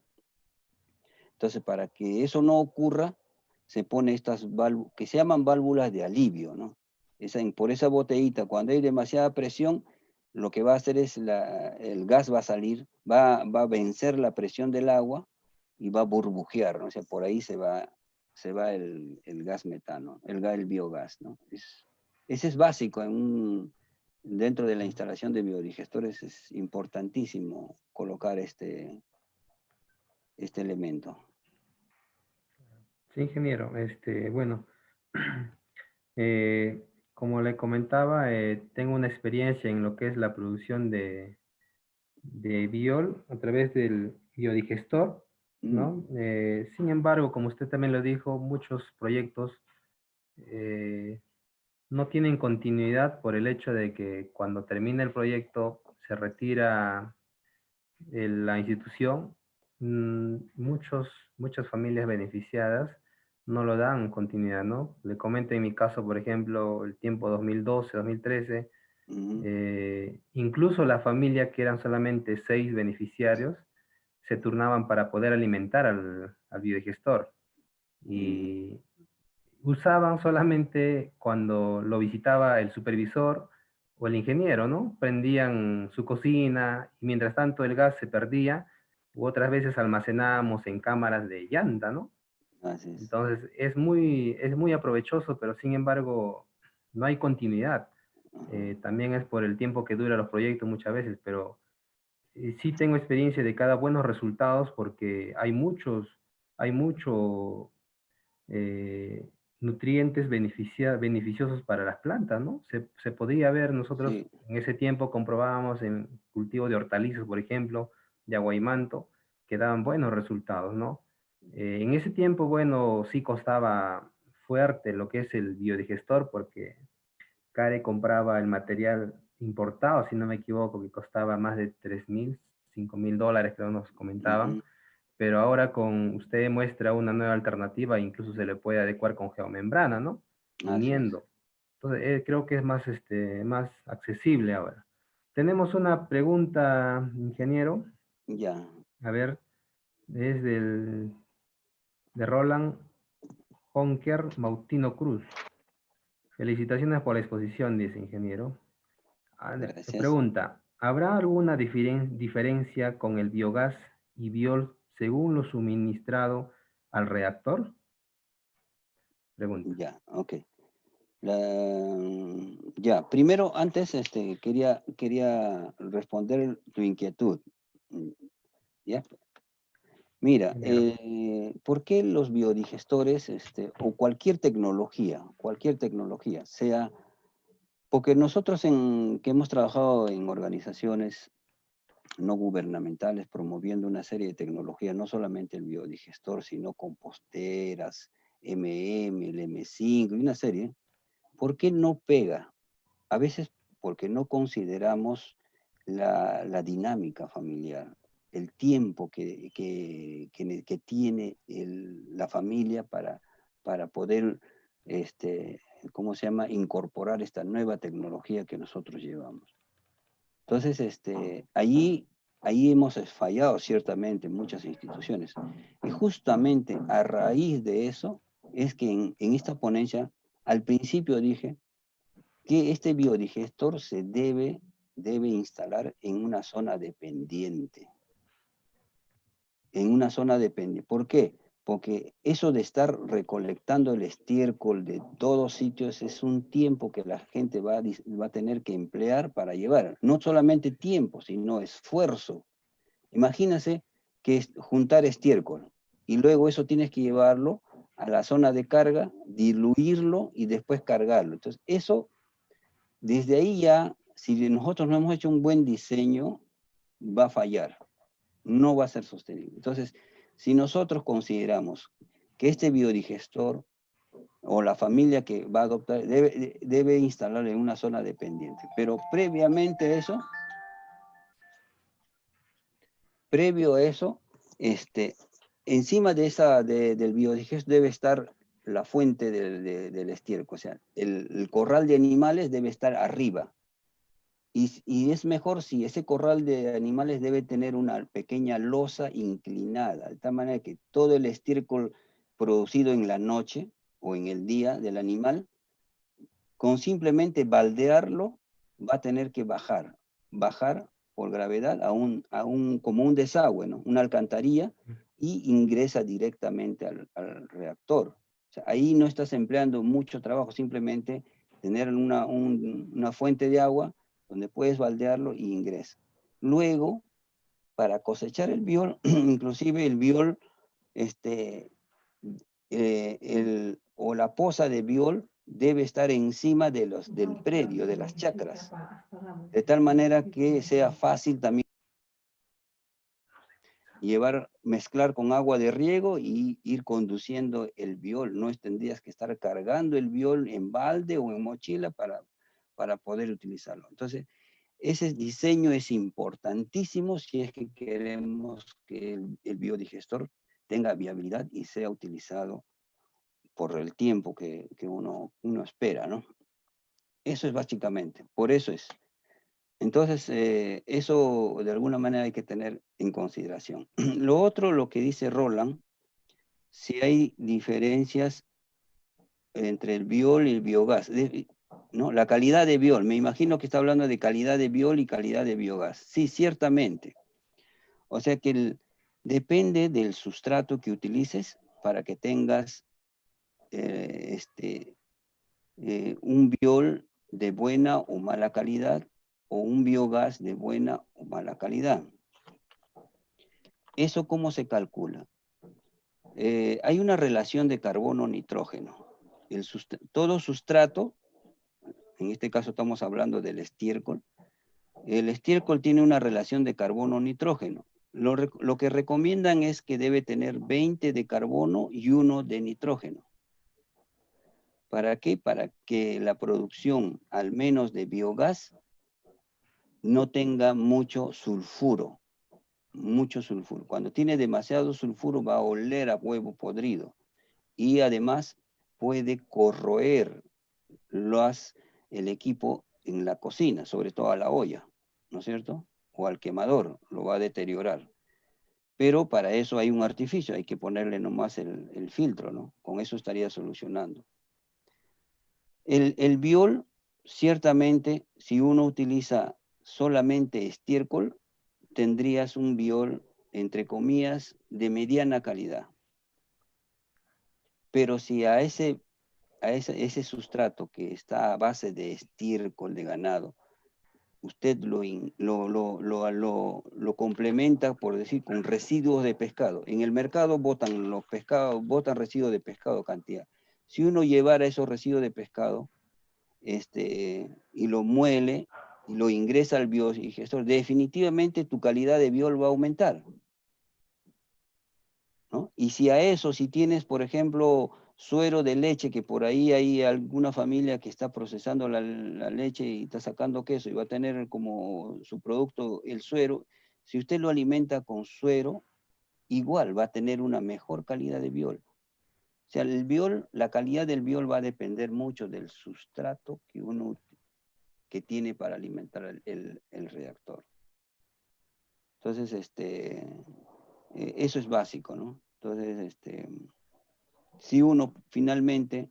Entonces, para que eso no ocurra, se pone estas válvulas, que se llaman válvulas de alivio, ¿no? Por esa botellita, cuando hay demasiada presión, lo que va a hacer es el gas va a salir, va a vencer la presión del agua y va a burbujear, ¿no? O sea, por ahí se va el gas metano, el biogás, ¿no? Ese es básico dentro de la instalación de biodigestores, es importantísimo colocar este elemento. Sí, ingeniero. Bueno, como le comentaba, tengo una experiencia en lo que es la producción de biol a través del biodigestor, ¿no? Sin embargo, como usted también lo dijo, muchos proyectos no tienen continuidad por el hecho de que cuando termina el proyecto se retira la institución, muchas familias beneficiadas no lo dan continuidad, ¿no? Le comento en mi caso, por ejemplo, el tiempo 2012, 2013, incluso la familia, que eran solamente 6 beneficiarios, se turnaban para poder alimentar al biodigestor. Y usaban solamente cuando lo visitaba el supervisor o el ingeniero, ¿no? Prendían su cocina y mientras tanto el gas se perdía, u otras veces almacenábamos en cámaras de llanta, ¿no? Así es. Entonces es muy aprovechoso, pero sin embargo no hay continuidad. También es por el tiempo que dura los proyectos muchas veces, pero sí tengo experiencia de cada buenos resultados porque hay mucho eh, nutrientes beneficiosos para las plantas, ¿no? Se podría ver, nosotros Sí, en ese tiempo comprobábamos en cultivo de hortalizas, por ejemplo, de aguaimanto, que daban buenos resultados, ¿no? En ese tiempo, bueno, sí costaba fuerte lo que es el biodigestor, porque Care compraba el material importado, si no me equivoco, que costaba más de 3.000, $5.000, creo nos comentaban, ujú, pero ahora con usted muestra una nueva alternativa, incluso se le puede adecuar con geomembrana, ¿no? así es. Uniendo. Entonces, creo que es más accesible ahora. Tenemos una pregunta, ingeniero. Ya, A ver, es de Roland Honker Mautino Cruz. Felicitaciones por la exposición, dice ingeniero. gracias. Pregunta, ¿habrá alguna diferencia con el biogás y biol según lo suministrado al reactor? Pregunta. Ya, ok. Ya, primero, antes quería responder tu inquietud. Mm, ¿Ya? Mira, Ingeniero. ¿por qué los biodigestores o cualquier tecnología, sea, porque nosotros que hemos trabajado en organizaciones no gubernamentales promoviendo una serie de tecnologías, no solamente el biodigestor, sino composteras, el M5 y una serie, ¿por qué no pega? A veces porque no consideramos la dinámica familiar, el tiempo que tiene la familia para poder, ¿cómo se llama?, incorporar esta nueva tecnología que nosotros llevamos. Entonces, ahí hemos fallado ciertamente en muchas instituciones. Y justamente a raíz de eso es que en esta ponencia, al principio dije, que este biodigestor se debe instalar en una zona dependiente. En una zona dependiente. ¿Por qué? Porque eso de estar recolectando el estiércol de todos sitios es un tiempo que la gente va a tener que emplear para llevar. No solamente tiempo, sino esfuerzo. Imagínense que es juntar estiércol y luego eso tienes que llevarlo a la zona de carga, diluirlo y después cargarlo. Entonces, eso, desde ahí ya, si nosotros no hemos hecho un buen diseño, va a fallar, no va a ser sostenible. Entonces, si nosotros consideramos que este biodigestor o la familia que va a adoptar debe instalar en una zona dependiente, pero previamente a eso, previo a eso, encima de del biodigestor debe estar la fuente del estiércol, o sea, el corral de animales debe estar arriba. Y es mejor si ese corral de animales debe tener una pequeña losa inclinada, de tal manera que todo el estiércol producido en la noche o en el día del animal, con simplemente baldearlo, va a tener que bajar por gravedad como un desagüe, ¿no? Una alcantarilla, y ingresa directamente al reactor. O sea, ahí no estás empleando mucho trabajo, simplemente tener una fuente de agua donde puedes baldearlo y ingresa. Luego, para cosechar el biol, inclusive el biol, o la poza de biol debe estar encima del predio, de las chacras, de tal manera que sea fácil también mezclar con agua de riego y ir conduciendo el biol. No tendrías que estar cargando el biol en balde o en mochila para poder utilizarlo. Entonces, ese diseño es importantísimo si es que queremos que el biodigestor tenga viabilidad y sea utilizado por el tiempo que uno espera, ¿no? Eso es básicamente, por eso es. Entonces, eso de alguna manera hay que tener en consideración. Lo otro, lo que dice Roland, si hay diferencias entre el biol y el biogás, ¿no? La calidad de biol, me imagino que está hablando de calidad de biol y calidad de biogás. Sí, ciertamente. O sea que depende del sustrato que utilices para que tengas un biol de buena o mala calidad o un biogás de buena o mala calidad. ¿Eso cómo se calcula? Hay una relación de carbono-nitrógeno. Todo sustrato, en este caso estamos hablando del estiércol, el estiércol tiene una relación de carbono-nitrógeno. Lo que recomiendan es que debe tener 20 de carbono y 1 de nitrógeno. ¿Para qué? Para que la producción, al menos de biogás, no tenga mucho sulfuro. Mucho sulfuro. Cuando tiene demasiado sulfuro va a oler a huevo podrido. Y además puede corroer el equipo en la cocina, sobre todo a la olla, ¿no es cierto? O al quemador, lo va a deteriorar. Pero para eso hay un artificio, hay que ponerle nomás el filtro, ¿no? Con eso estaría solucionando. El biol, ciertamente, si uno utiliza solamente estiércol, tendrías un biol, entre comillas, de mediana calidad. Pero si a ese sustrato que está a base de estiércol de ganado, usted lo complementa, por decir, con residuos de pescado. En el mercado botan los pescados, botan residuos de pescado cantidad. Si uno llevara esos residuos de pescado y lo muele y lo ingresa al biodigestor, definitivamente tu calidad de biol va a aumentar, ¿no? Y si a eso, si tienes, por ejemplo, suero de leche, que por ahí hay alguna familia que está procesando la leche y está sacando queso y va a tener como su producto el suero, si usted lo alimenta con suero, igual va a tener una mejor calidad de biol. O sea, el biol, la calidad del biol va a depender mucho del sustrato que tiene para alimentar el reactor. Entonces, eso es básico, ¿no? Entonces, si uno finalmente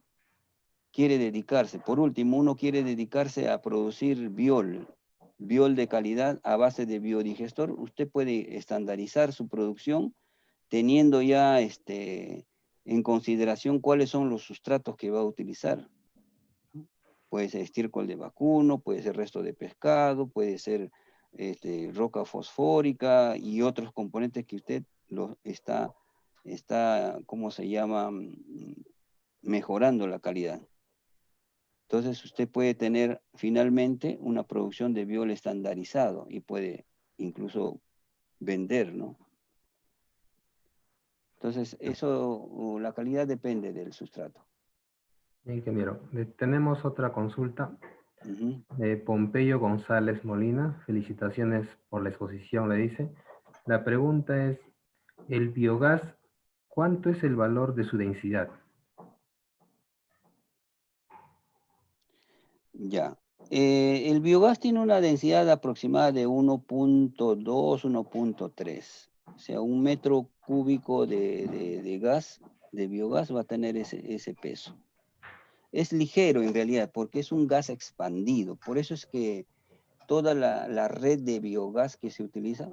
quiere dedicarse, por último, uno quiere dedicarse a producir biol de calidad a base de biodigestor, usted puede estandarizar su producción teniendo ya en consideración cuáles son los sustratos que va a utilizar. Puede ser estiércol de vacuno, puede ser resto de pescado, puede ser roca fosfórica y otros componentes que usted está, ¿cómo se llama? Mejorando la calidad. Entonces usted puede tener finalmente una producción de biol estandarizado y puede incluso vender, ¿no? Entonces eso, la calidad depende del sustrato. Bien, ingeniero. Tenemos otra consulta Ujú. de Pompeyo González Molina. Felicitaciones por la exposición, le dice. La pregunta es, ¿el biogás cuánto es el valor de su densidad? Ya. El biogás tiene una densidad aproximada de 1.2, 1.3. O sea, un metro cúbico de gas, de biogás, va a tener ese peso. Es ligero en realidad, porque es un gas expandido. Por eso es que toda la red de biogás que se utiliza,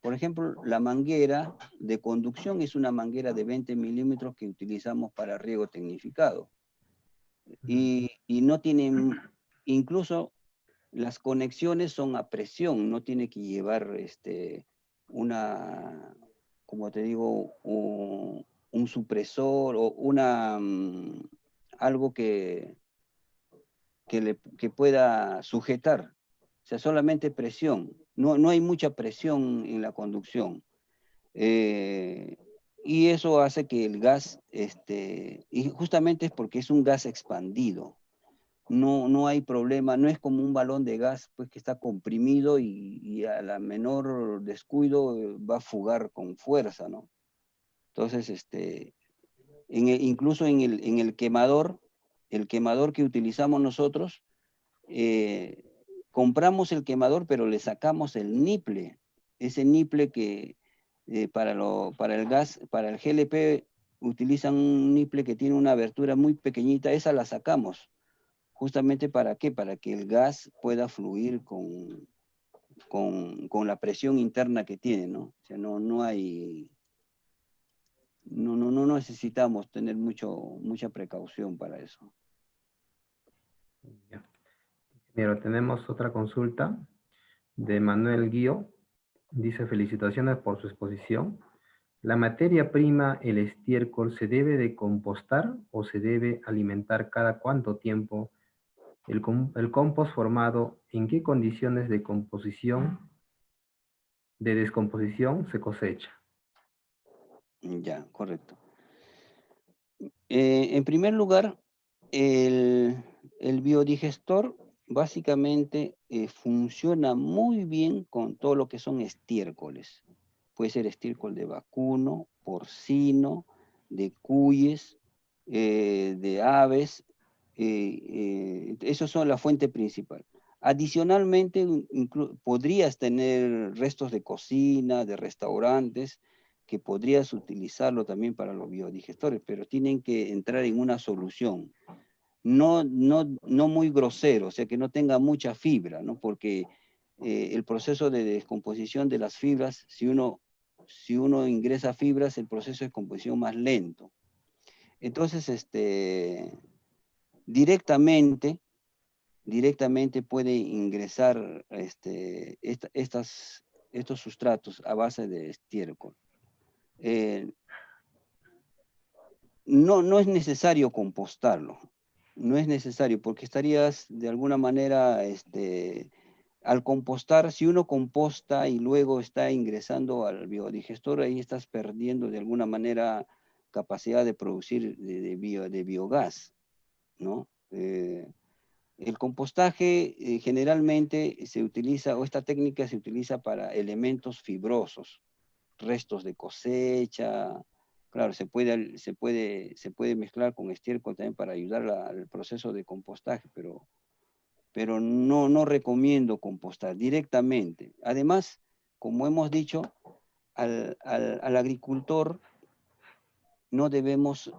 por ejemplo, la manguera de conducción es una manguera de 20 milímetros que utilizamos para riego tecnificado. Y no tienen, incluso las conexiones son a presión, no tiene que llevar una, como te digo, un supresor o algo que pueda sujetar. O sea, solamente presión. No hay mucha presión en la conducción. Y eso hace que el gas, y justamente es porque es un gas expandido. No hay problema, no es como un balón de gas pues, que está comprimido y a la menor descuido va a fugar con fuerza, ¿no? Entonces, incluso en el quemador que utilizamos nosotros, compramos el quemador, pero le sacamos el niple. Ese niple que para el gas, para el GLP, utilizan un niple que tiene una abertura muy pequeñita, esa la sacamos. ¿Justamente para qué? Para que el gas pueda fluir con la presión interna que tiene, ¿no? O sea, no necesitamos tener mucha precaución para eso. Ya. Pero tenemos otra consulta de Manuel Guío. Dice, felicitaciones por su exposición. ¿La materia prima, el estiércol, se debe de compostar o se debe alimentar cada cuánto tiempo? El compost formado, ¿en qué condiciones de composición, de descomposición se cosecha? Ya, correcto. En primer lugar, el biodigestor básicamente funciona muy bien con todo lo que son estiércoles. Puede ser estiércol de vacuno, porcino, de cuyes, de aves. Esos son la fuente principal. Adicionalmente, podrías tener restos de cocina, de restaurantes, que podrías utilizarlo también para los biodigestores, pero tienen que entrar en una solución. No muy grosero, o sea, que no tenga mucha fibra, ¿no? Porque el proceso de descomposición de las fibras, si uno ingresa fibras, el proceso de descomposición más lento. Entonces, directamente puede ingresar estos sustratos a base de estiércol. No es necesario compostarlo, no es necesario, porque estarías de alguna manera, al compostar, si uno composta y luego está ingresando al biodigestor, ahí estás perdiendo de alguna manera capacidad de producir de biogás, ¿no? El compostaje generalmente se utiliza, o esta técnica se utiliza para elementos fibrosos, restos de cosecha. Claro, se puede mezclar con estiércol también para ayudar al proceso de compostaje, pero no recomiendo compostar directamente. Además, como hemos dicho, al agricultor no debemos,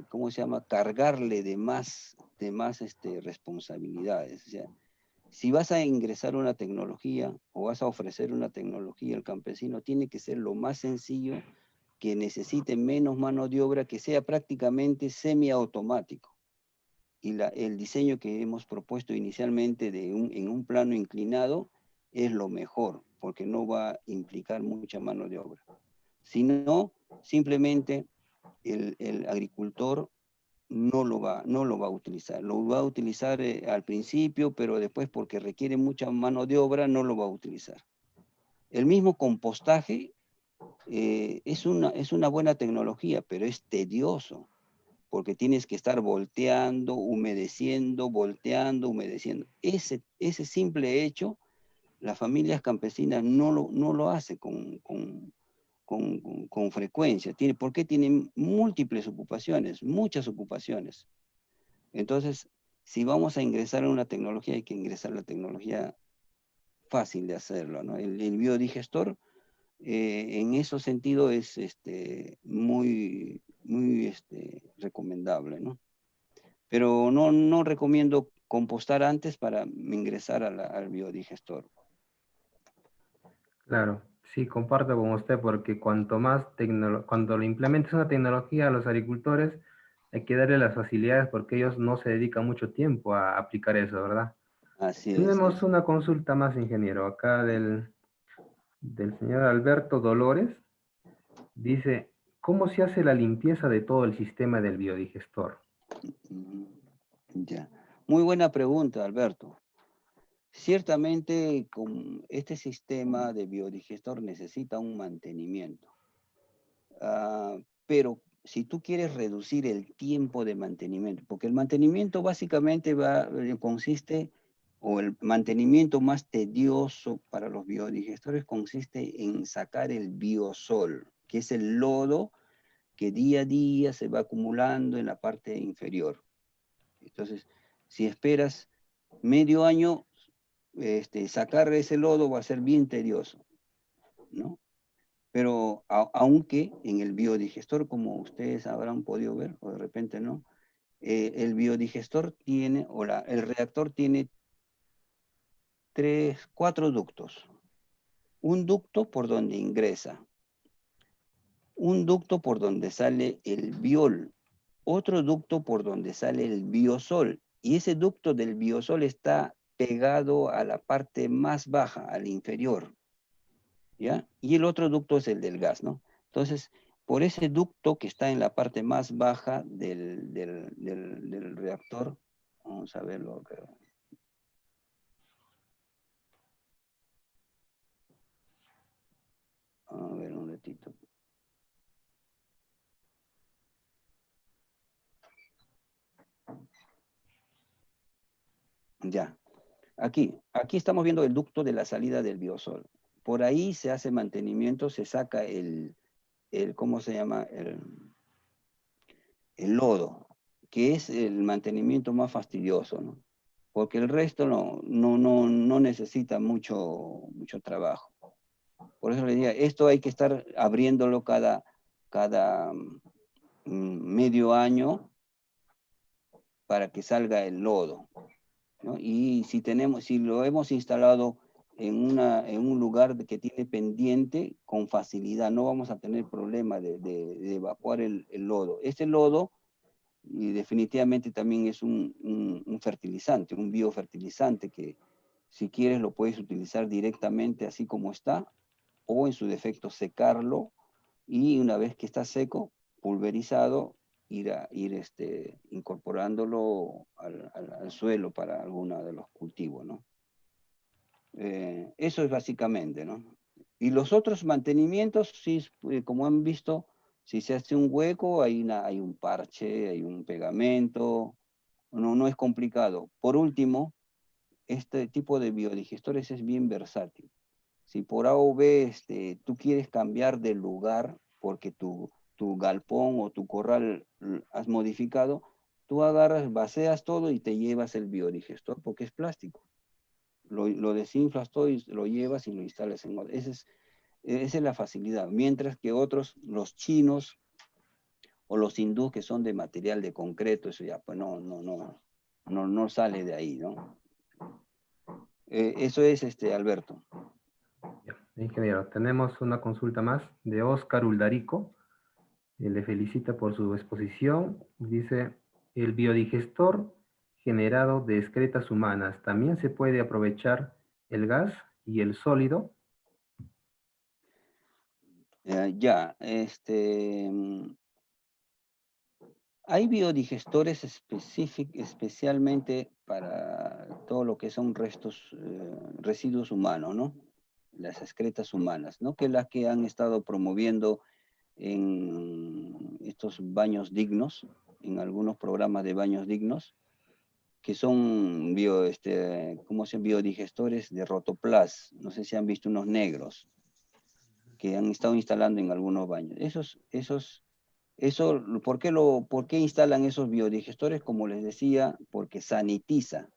¿cómo se llama?, cargarle de más responsabilidades. O sea, si vas a ingresar una tecnología o vas a ofrecer una tecnología al campesino, tiene que ser lo más sencillo, que necesite menos mano de obra, que sea prácticamente semiautomático. Y el diseño que hemos propuesto inicialmente en un plano inclinado es lo mejor, porque no va a implicar mucha mano de obra. Si no, simplemente el agricultor no lo va a utilizar. Lo va a utilizar al principio, pero después, porque requiere mucha mano de obra, no lo va a utilizar. El mismo compostaje es una buena tecnología, pero es tedioso, porque tienes que estar volteando, humedeciendo, volteando, humedeciendo. Ese simple hecho, las familias campesinas no lo hacen con frecuencia. ¿Por qué? Tienen múltiples ocupaciones, muchas ocupaciones. Entonces, si vamos a ingresar en una tecnología, hay que ingresar a la tecnología fácil de hacerlo, ¿no? El biodigestor, en ese sentido, es muy recomendable, ¿no? Pero no recomiendo compostar antes para ingresar al biodigestor. Claro, sí, comparto con usted porque cuando le implementes una tecnología a los agricultores, hay que darle las facilidades porque ellos no se dedican mucho tiempo a aplicar eso, ¿verdad? Así es. Tenemos una consulta más, ingeniero, acá del señor Alberto Dolores. Dice, ¿cómo se hace la limpieza de todo el sistema del biodigestor? Mm, ya. Muy buena pregunta, Alberto. Ciertamente, con este sistema de biodigestor necesita un mantenimiento. Pero si tú quieres reducir el tiempo de mantenimiento, porque el mantenimiento básicamente consiste, o el mantenimiento más tedioso para los biodigestores consiste en sacar el biosol, que es el lodo que día a día se va acumulando en la parte inferior. Entonces, si esperas medio año, sacar ese lodo va a ser bien tedioso, ¿no? Pero aunque en el biodigestor, como ustedes habrán podido ver, o de repente no, el biodigestor tiene, el reactor tiene cuatro ductos. Un ducto por donde ingresa, un ducto por donde sale el biol, otro ducto por donde sale el biosol, y ese ducto del biosol está pegado a la parte más baja, al inferior, ¿ya? Y el otro ducto es el del gas, ¿no? Entonces, por ese ducto que está en la parte más baja del reactor, vamos a verlo acá. A ver un ratito. Ya, aquí estamos viendo el ducto de la salida del biosol. Por ahí se hace mantenimiento, se saca ¿cómo se llama? El lodo, que es el mantenimiento más fastidioso, ¿no? Porque el resto no necesita mucho trabajo. Por eso le diría, esto hay que estar abriéndolo cada medio año para que salga el lodo, ¿no? Y si lo hemos instalado en un lugar que tiene pendiente, con facilidad, no vamos a tener problema de evacuar el lodo. Este lodo, y definitivamente también es un fertilizante, un biofertilizante, que si quieres lo puedes utilizar directamente así como está, o en su defecto secarlo, y una vez que está seco, pulverizado, ir incorporándolo al suelo para alguno de los cultivos, ¿no? Eso es básicamente, ¿no? Y los otros mantenimientos, sí, como han visto, si se hace un hueco, hay un parche, hay un pegamento, no es complicado. Por último, este tipo de biodigestores es bien versátil. Si por A o B tú quieres cambiar de lugar porque tu galpón o tu corral has modificado, tú agarras, vacías todo y te llevas el biodigestor porque es plástico. Lo desinflas todo y lo llevas y lo instalas en otro. Esa es la facilidad. Mientras que otros, los chinos, o los hindús que son de material de concreto, eso ya pues no sale de ahí, ¿no? Eso es, Alberto. Ya. Ingeniero, tenemos una consulta más de Óscar Uldarico. Le felicita por su exposición. Dice, el biodigestor generado de excretas humanas, ¿también se puede aprovechar el gas y el sólido? Hay biodigestores especialmente para todo lo que son residuos humanos, ¿no? Las excretas humanas, ¿no? Que las que han estado promoviendo en estos baños dignos, en algunos programas de baños dignos, que son ¿cómo se llaman? Biodigestores de Rotoplas. No sé si han visto unos negros que han estado instalando en algunos baños. ¿Por qué instalan esos biodigestores? Como les decía, porque sanitiza.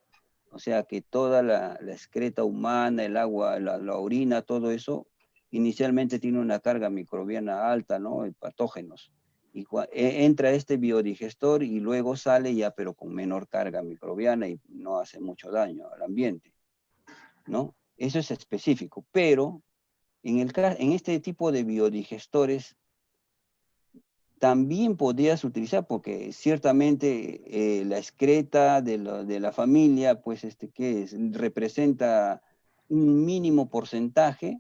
O sea que toda la excreta humana, el agua, la orina, todo eso, inicialmente tiene una carga microbiana alta, ¿no? Patógenos. Y entra este biodigestor y luego sale ya, pero con menor carga microbiana y no hace mucho daño al ambiente, ¿no? Eso es específico. Pero en este tipo de biodigestores también podrías utilizar, porque ciertamente la excreta de la familia, pues, ¿qué es? Representa un mínimo porcentaje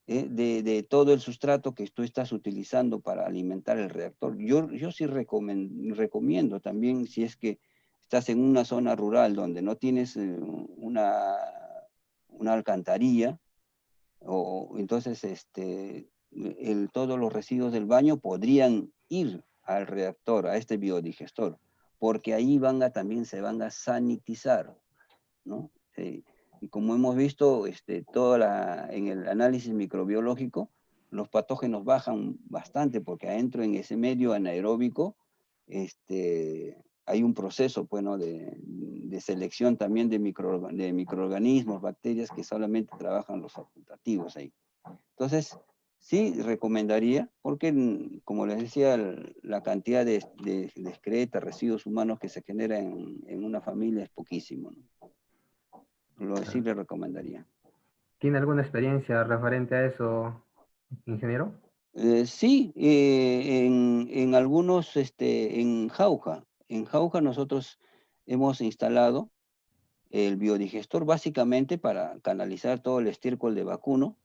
de todo el sustrato que tú estás utilizando para alimentar el reactor. Yo sí recomiendo también, si es que estás en una zona rural donde no tienes una alcantarilla, entonces todos los residuos del baño podrían ir al reactor, a este biodigestor, porque ahí también se van a sanitizar, ¿no? Y como hemos visto, en el análisis microbiológico, los patógenos bajan bastante, porque adentro en ese medio anaeróbico, hay un proceso, bueno, de selección también de microorganismos, bacterias que solamente trabajan los facultativos ahí. Entonces, sí recomendaría, porque como les decía, la cantidad de excretas, residuos humanos que se generan en una familia es poquísimo, ¿no? Sí le recomendaría. ¿Tiene alguna experiencia referente a eso, ingeniero? Sí, en algunos, en Jauja nosotros hemos instalado el biodigestor básicamente para canalizar todo el estiércol de vacuno,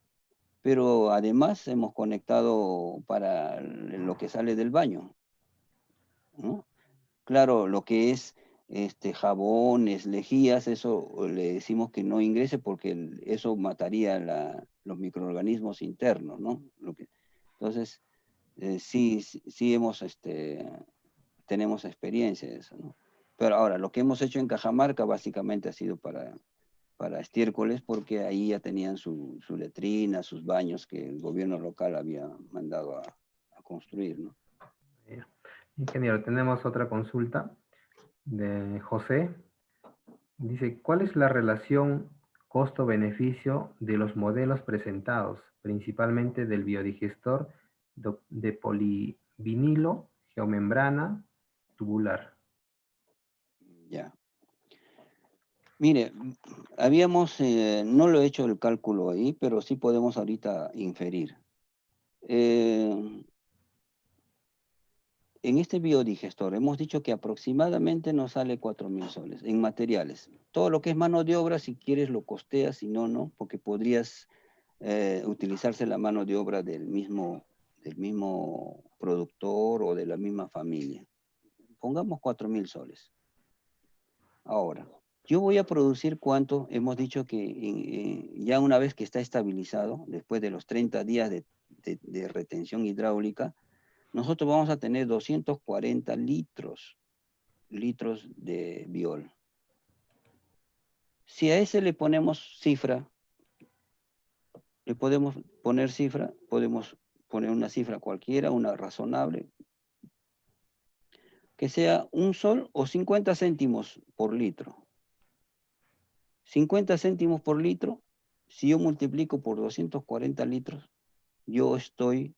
pero además hemos conectado para lo que sale del baño, ¿no? Claro, lo que es jabones, lejías, eso le decimos que no ingrese porque eso mataría los microorganismos internos, ¿no? Entonces, sí tenemos experiencia de eso, ¿no? Pero ahora, lo que hemos hecho en Cajamarca básicamente ha sido para estiércoles, porque ahí ya tenían su letrina, sus baños que el gobierno local había mandado a construir, ¿no? Ingeniero, tenemos otra consulta de José. Dice, ¿cuál es la relación costo-beneficio de los modelos presentados, principalmente del biodigestor de polivinilo, geomembrana, tubular? Ya. Mire, no lo he hecho el cálculo ahí, pero sí podemos ahorita inferir. En este biodigestor hemos dicho que aproximadamente nos sale 4.000 soles en materiales. Todo lo que es mano de obra, si quieres lo costeas, si no, no, porque podrías utilizarse la mano de obra del mismo productor o de la misma familia. Pongamos 4.000 soles. Ahora, yo voy a producir cuánto, hemos dicho que ya una vez que está estabilizado, después de los 30 días de retención hidráulica, nosotros vamos a tener 240 litros de biol. Si a ese le ponemos cifra, le podemos poner cifra, podemos poner una cifra cualquiera, una razonable, que sea 1 sol o 50 céntimos por litro. 50 céntimos por litro, si yo multiplico por 240 litros, yo estoy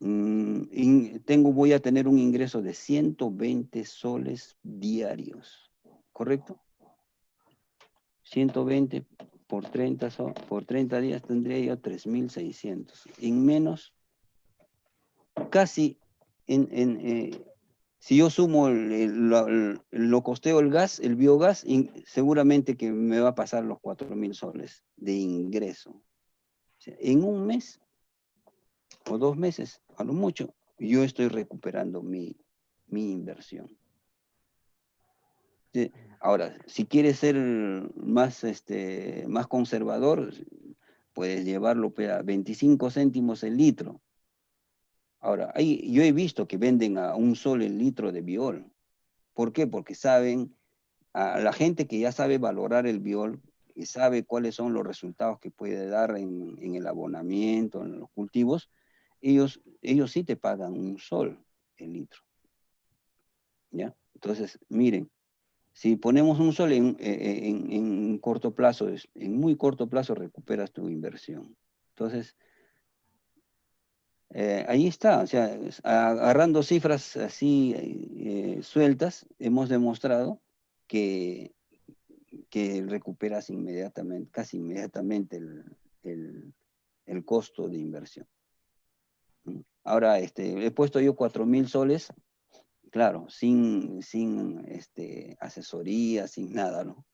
Voy a tener un ingreso de 120 soles diarios, ¿correcto? 120 por 30, por 30 días tendría yo 3.600. En menos, casi, si yo sumo, lo costeo el gas, el biogás, seguramente que me va a pasar los 4.000 soles de ingreso. O sea, en un mes o 2 meses, a lo mucho, yo estoy recuperando mi inversión. Sí. Ahora, si quieres ser más, más conservador, puedes llevarlo a 25 céntimos el litro. Ahora, yo he visto que venden a 1 sol el litro de biol. ¿Por qué? Porque saben, a la gente que ya sabe valorar el biol y sabe cuáles son los resultados que puede dar en el abonamiento, en los cultivos, ellos sí te pagan 1 sol el litro. ¿Ya? Entonces, miren, si ponemos 1 sol en corto plazo, en muy corto plazo recuperas tu inversión. Entonces, ahí está, o sea, agarrando cifras así sueltas, hemos demostrado que, recuperas inmediatamente, casi inmediatamente el costo de inversión. Ahora, he puesto yo 4.000 soles, claro, sin asesoría, sin nada, ¿no?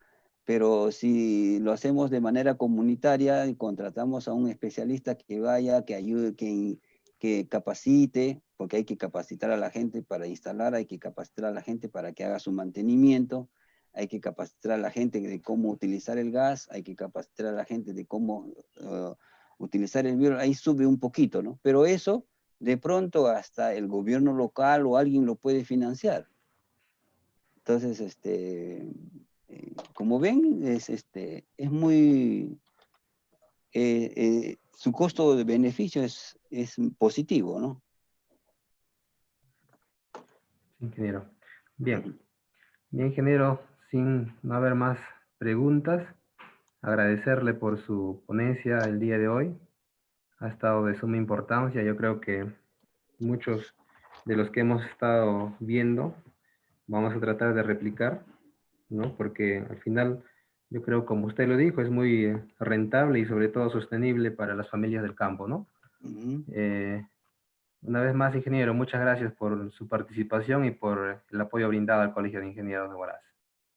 Pero si lo hacemos de manera comunitaria y contratamos a un especialista que vaya, que ayude, que capacite, porque hay que capacitar a la gente para instalar, hay que capacitar a la gente para que haga su mantenimiento, hay que capacitar a la gente de cómo utilizar el gas, hay que capacitar a la gente de cómo utilizar el biol, ahí sube un poquito, ¿no? Pero eso, de pronto, hasta el gobierno local o alguien lo puede financiar. Entonces, como ven, es muy, su costo de beneficio es positivo, ¿no? Ingeniero. Bien. Bien, ingeniero, sin no haber más preguntas, agradecerle por su ponencia el día de hoy. Ha estado de suma importancia. Yo creo que muchos de los que hemos estado viendo vamos a tratar de replicar, ¿no? Porque al final, yo creo, como usted lo dijo, es muy rentable y sobre todo sostenible para las familias del campo, ¿no? Ujú. Una vez más, ingeniero, muchas gracias por su participación y por el apoyo brindado al Colegio de Ingenieros de Huaraz.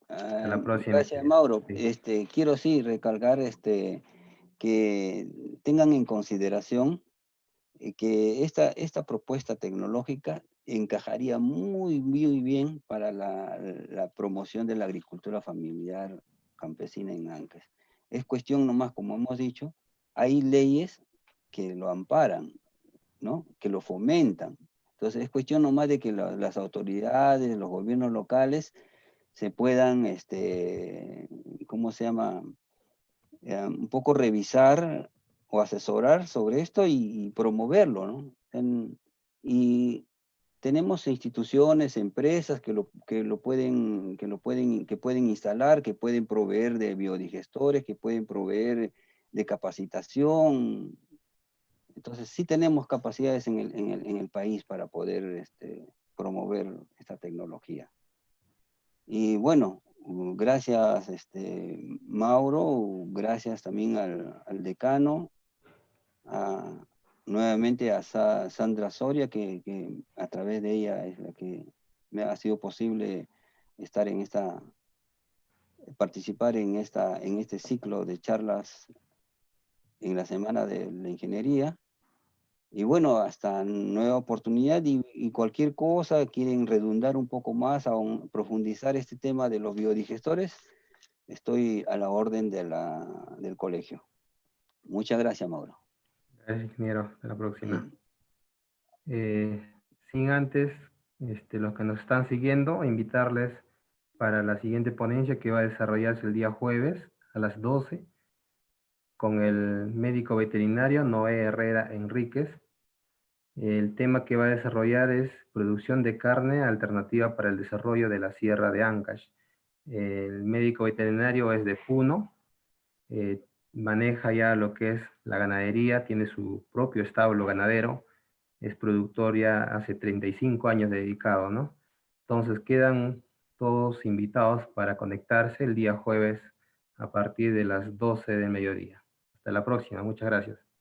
Hasta la próxima, Gracias, ingeniero. Mauro. Sí. Quiero sí recalcar que tengan en consideración que esta propuesta tecnológica encajaría muy, muy bien para la promoción de la agricultura familiar campesina en Ancash. Es cuestión nomás, como hemos dicho, hay leyes que lo amparan, ¿no? Que lo fomentan. Entonces es cuestión nomás de que las autoridades, los gobiernos locales se puedan, ¿cómo se llama? Un poco revisar o asesorar sobre esto y promoverlo, ¿no? Y tenemos instituciones, empresas que pueden instalar, que pueden proveer de biodigestores, que pueden proveer de capacitación. Entonces sí tenemos capacidades en el país para poder promover esta tecnología. Y bueno, gracias Mauro, gracias también al decano, a- nuevamente a Sandra Soria, que a través de ella es la que me ha sido posible estar participar en este ciclo de charlas en la Semana de la Ingeniería. Y bueno, hasta nueva oportunidad y cualquier cosa, quieren redundar un poco más, profundizar este tema de los biodigestores, estoy a la orden del colegio. Muchas gracias, Mauro. Gracias, ingeniero. Hasta la próxima. Eh, Sin antes, los que nos están siguiendo, invitarles para la siguiente ponencia que va a desarrollarse el día jueves a las 12 con el médico veterinario Noé Herrera Enríquez. El tema que va a desarrollar es producción de carne alternativa para el desarrollo de la Sierra de Ancash. El médico veterinario es de Puno, maneja ya lo que es la ganadería, tiene su propio establo ganadero, es productor ya hace 35 años dedicado, ¿no? Entonces quedan todos invitados para conectarse el día jueves a partir de las 12 del mediodía. Hasta la próxima, muchas gracias.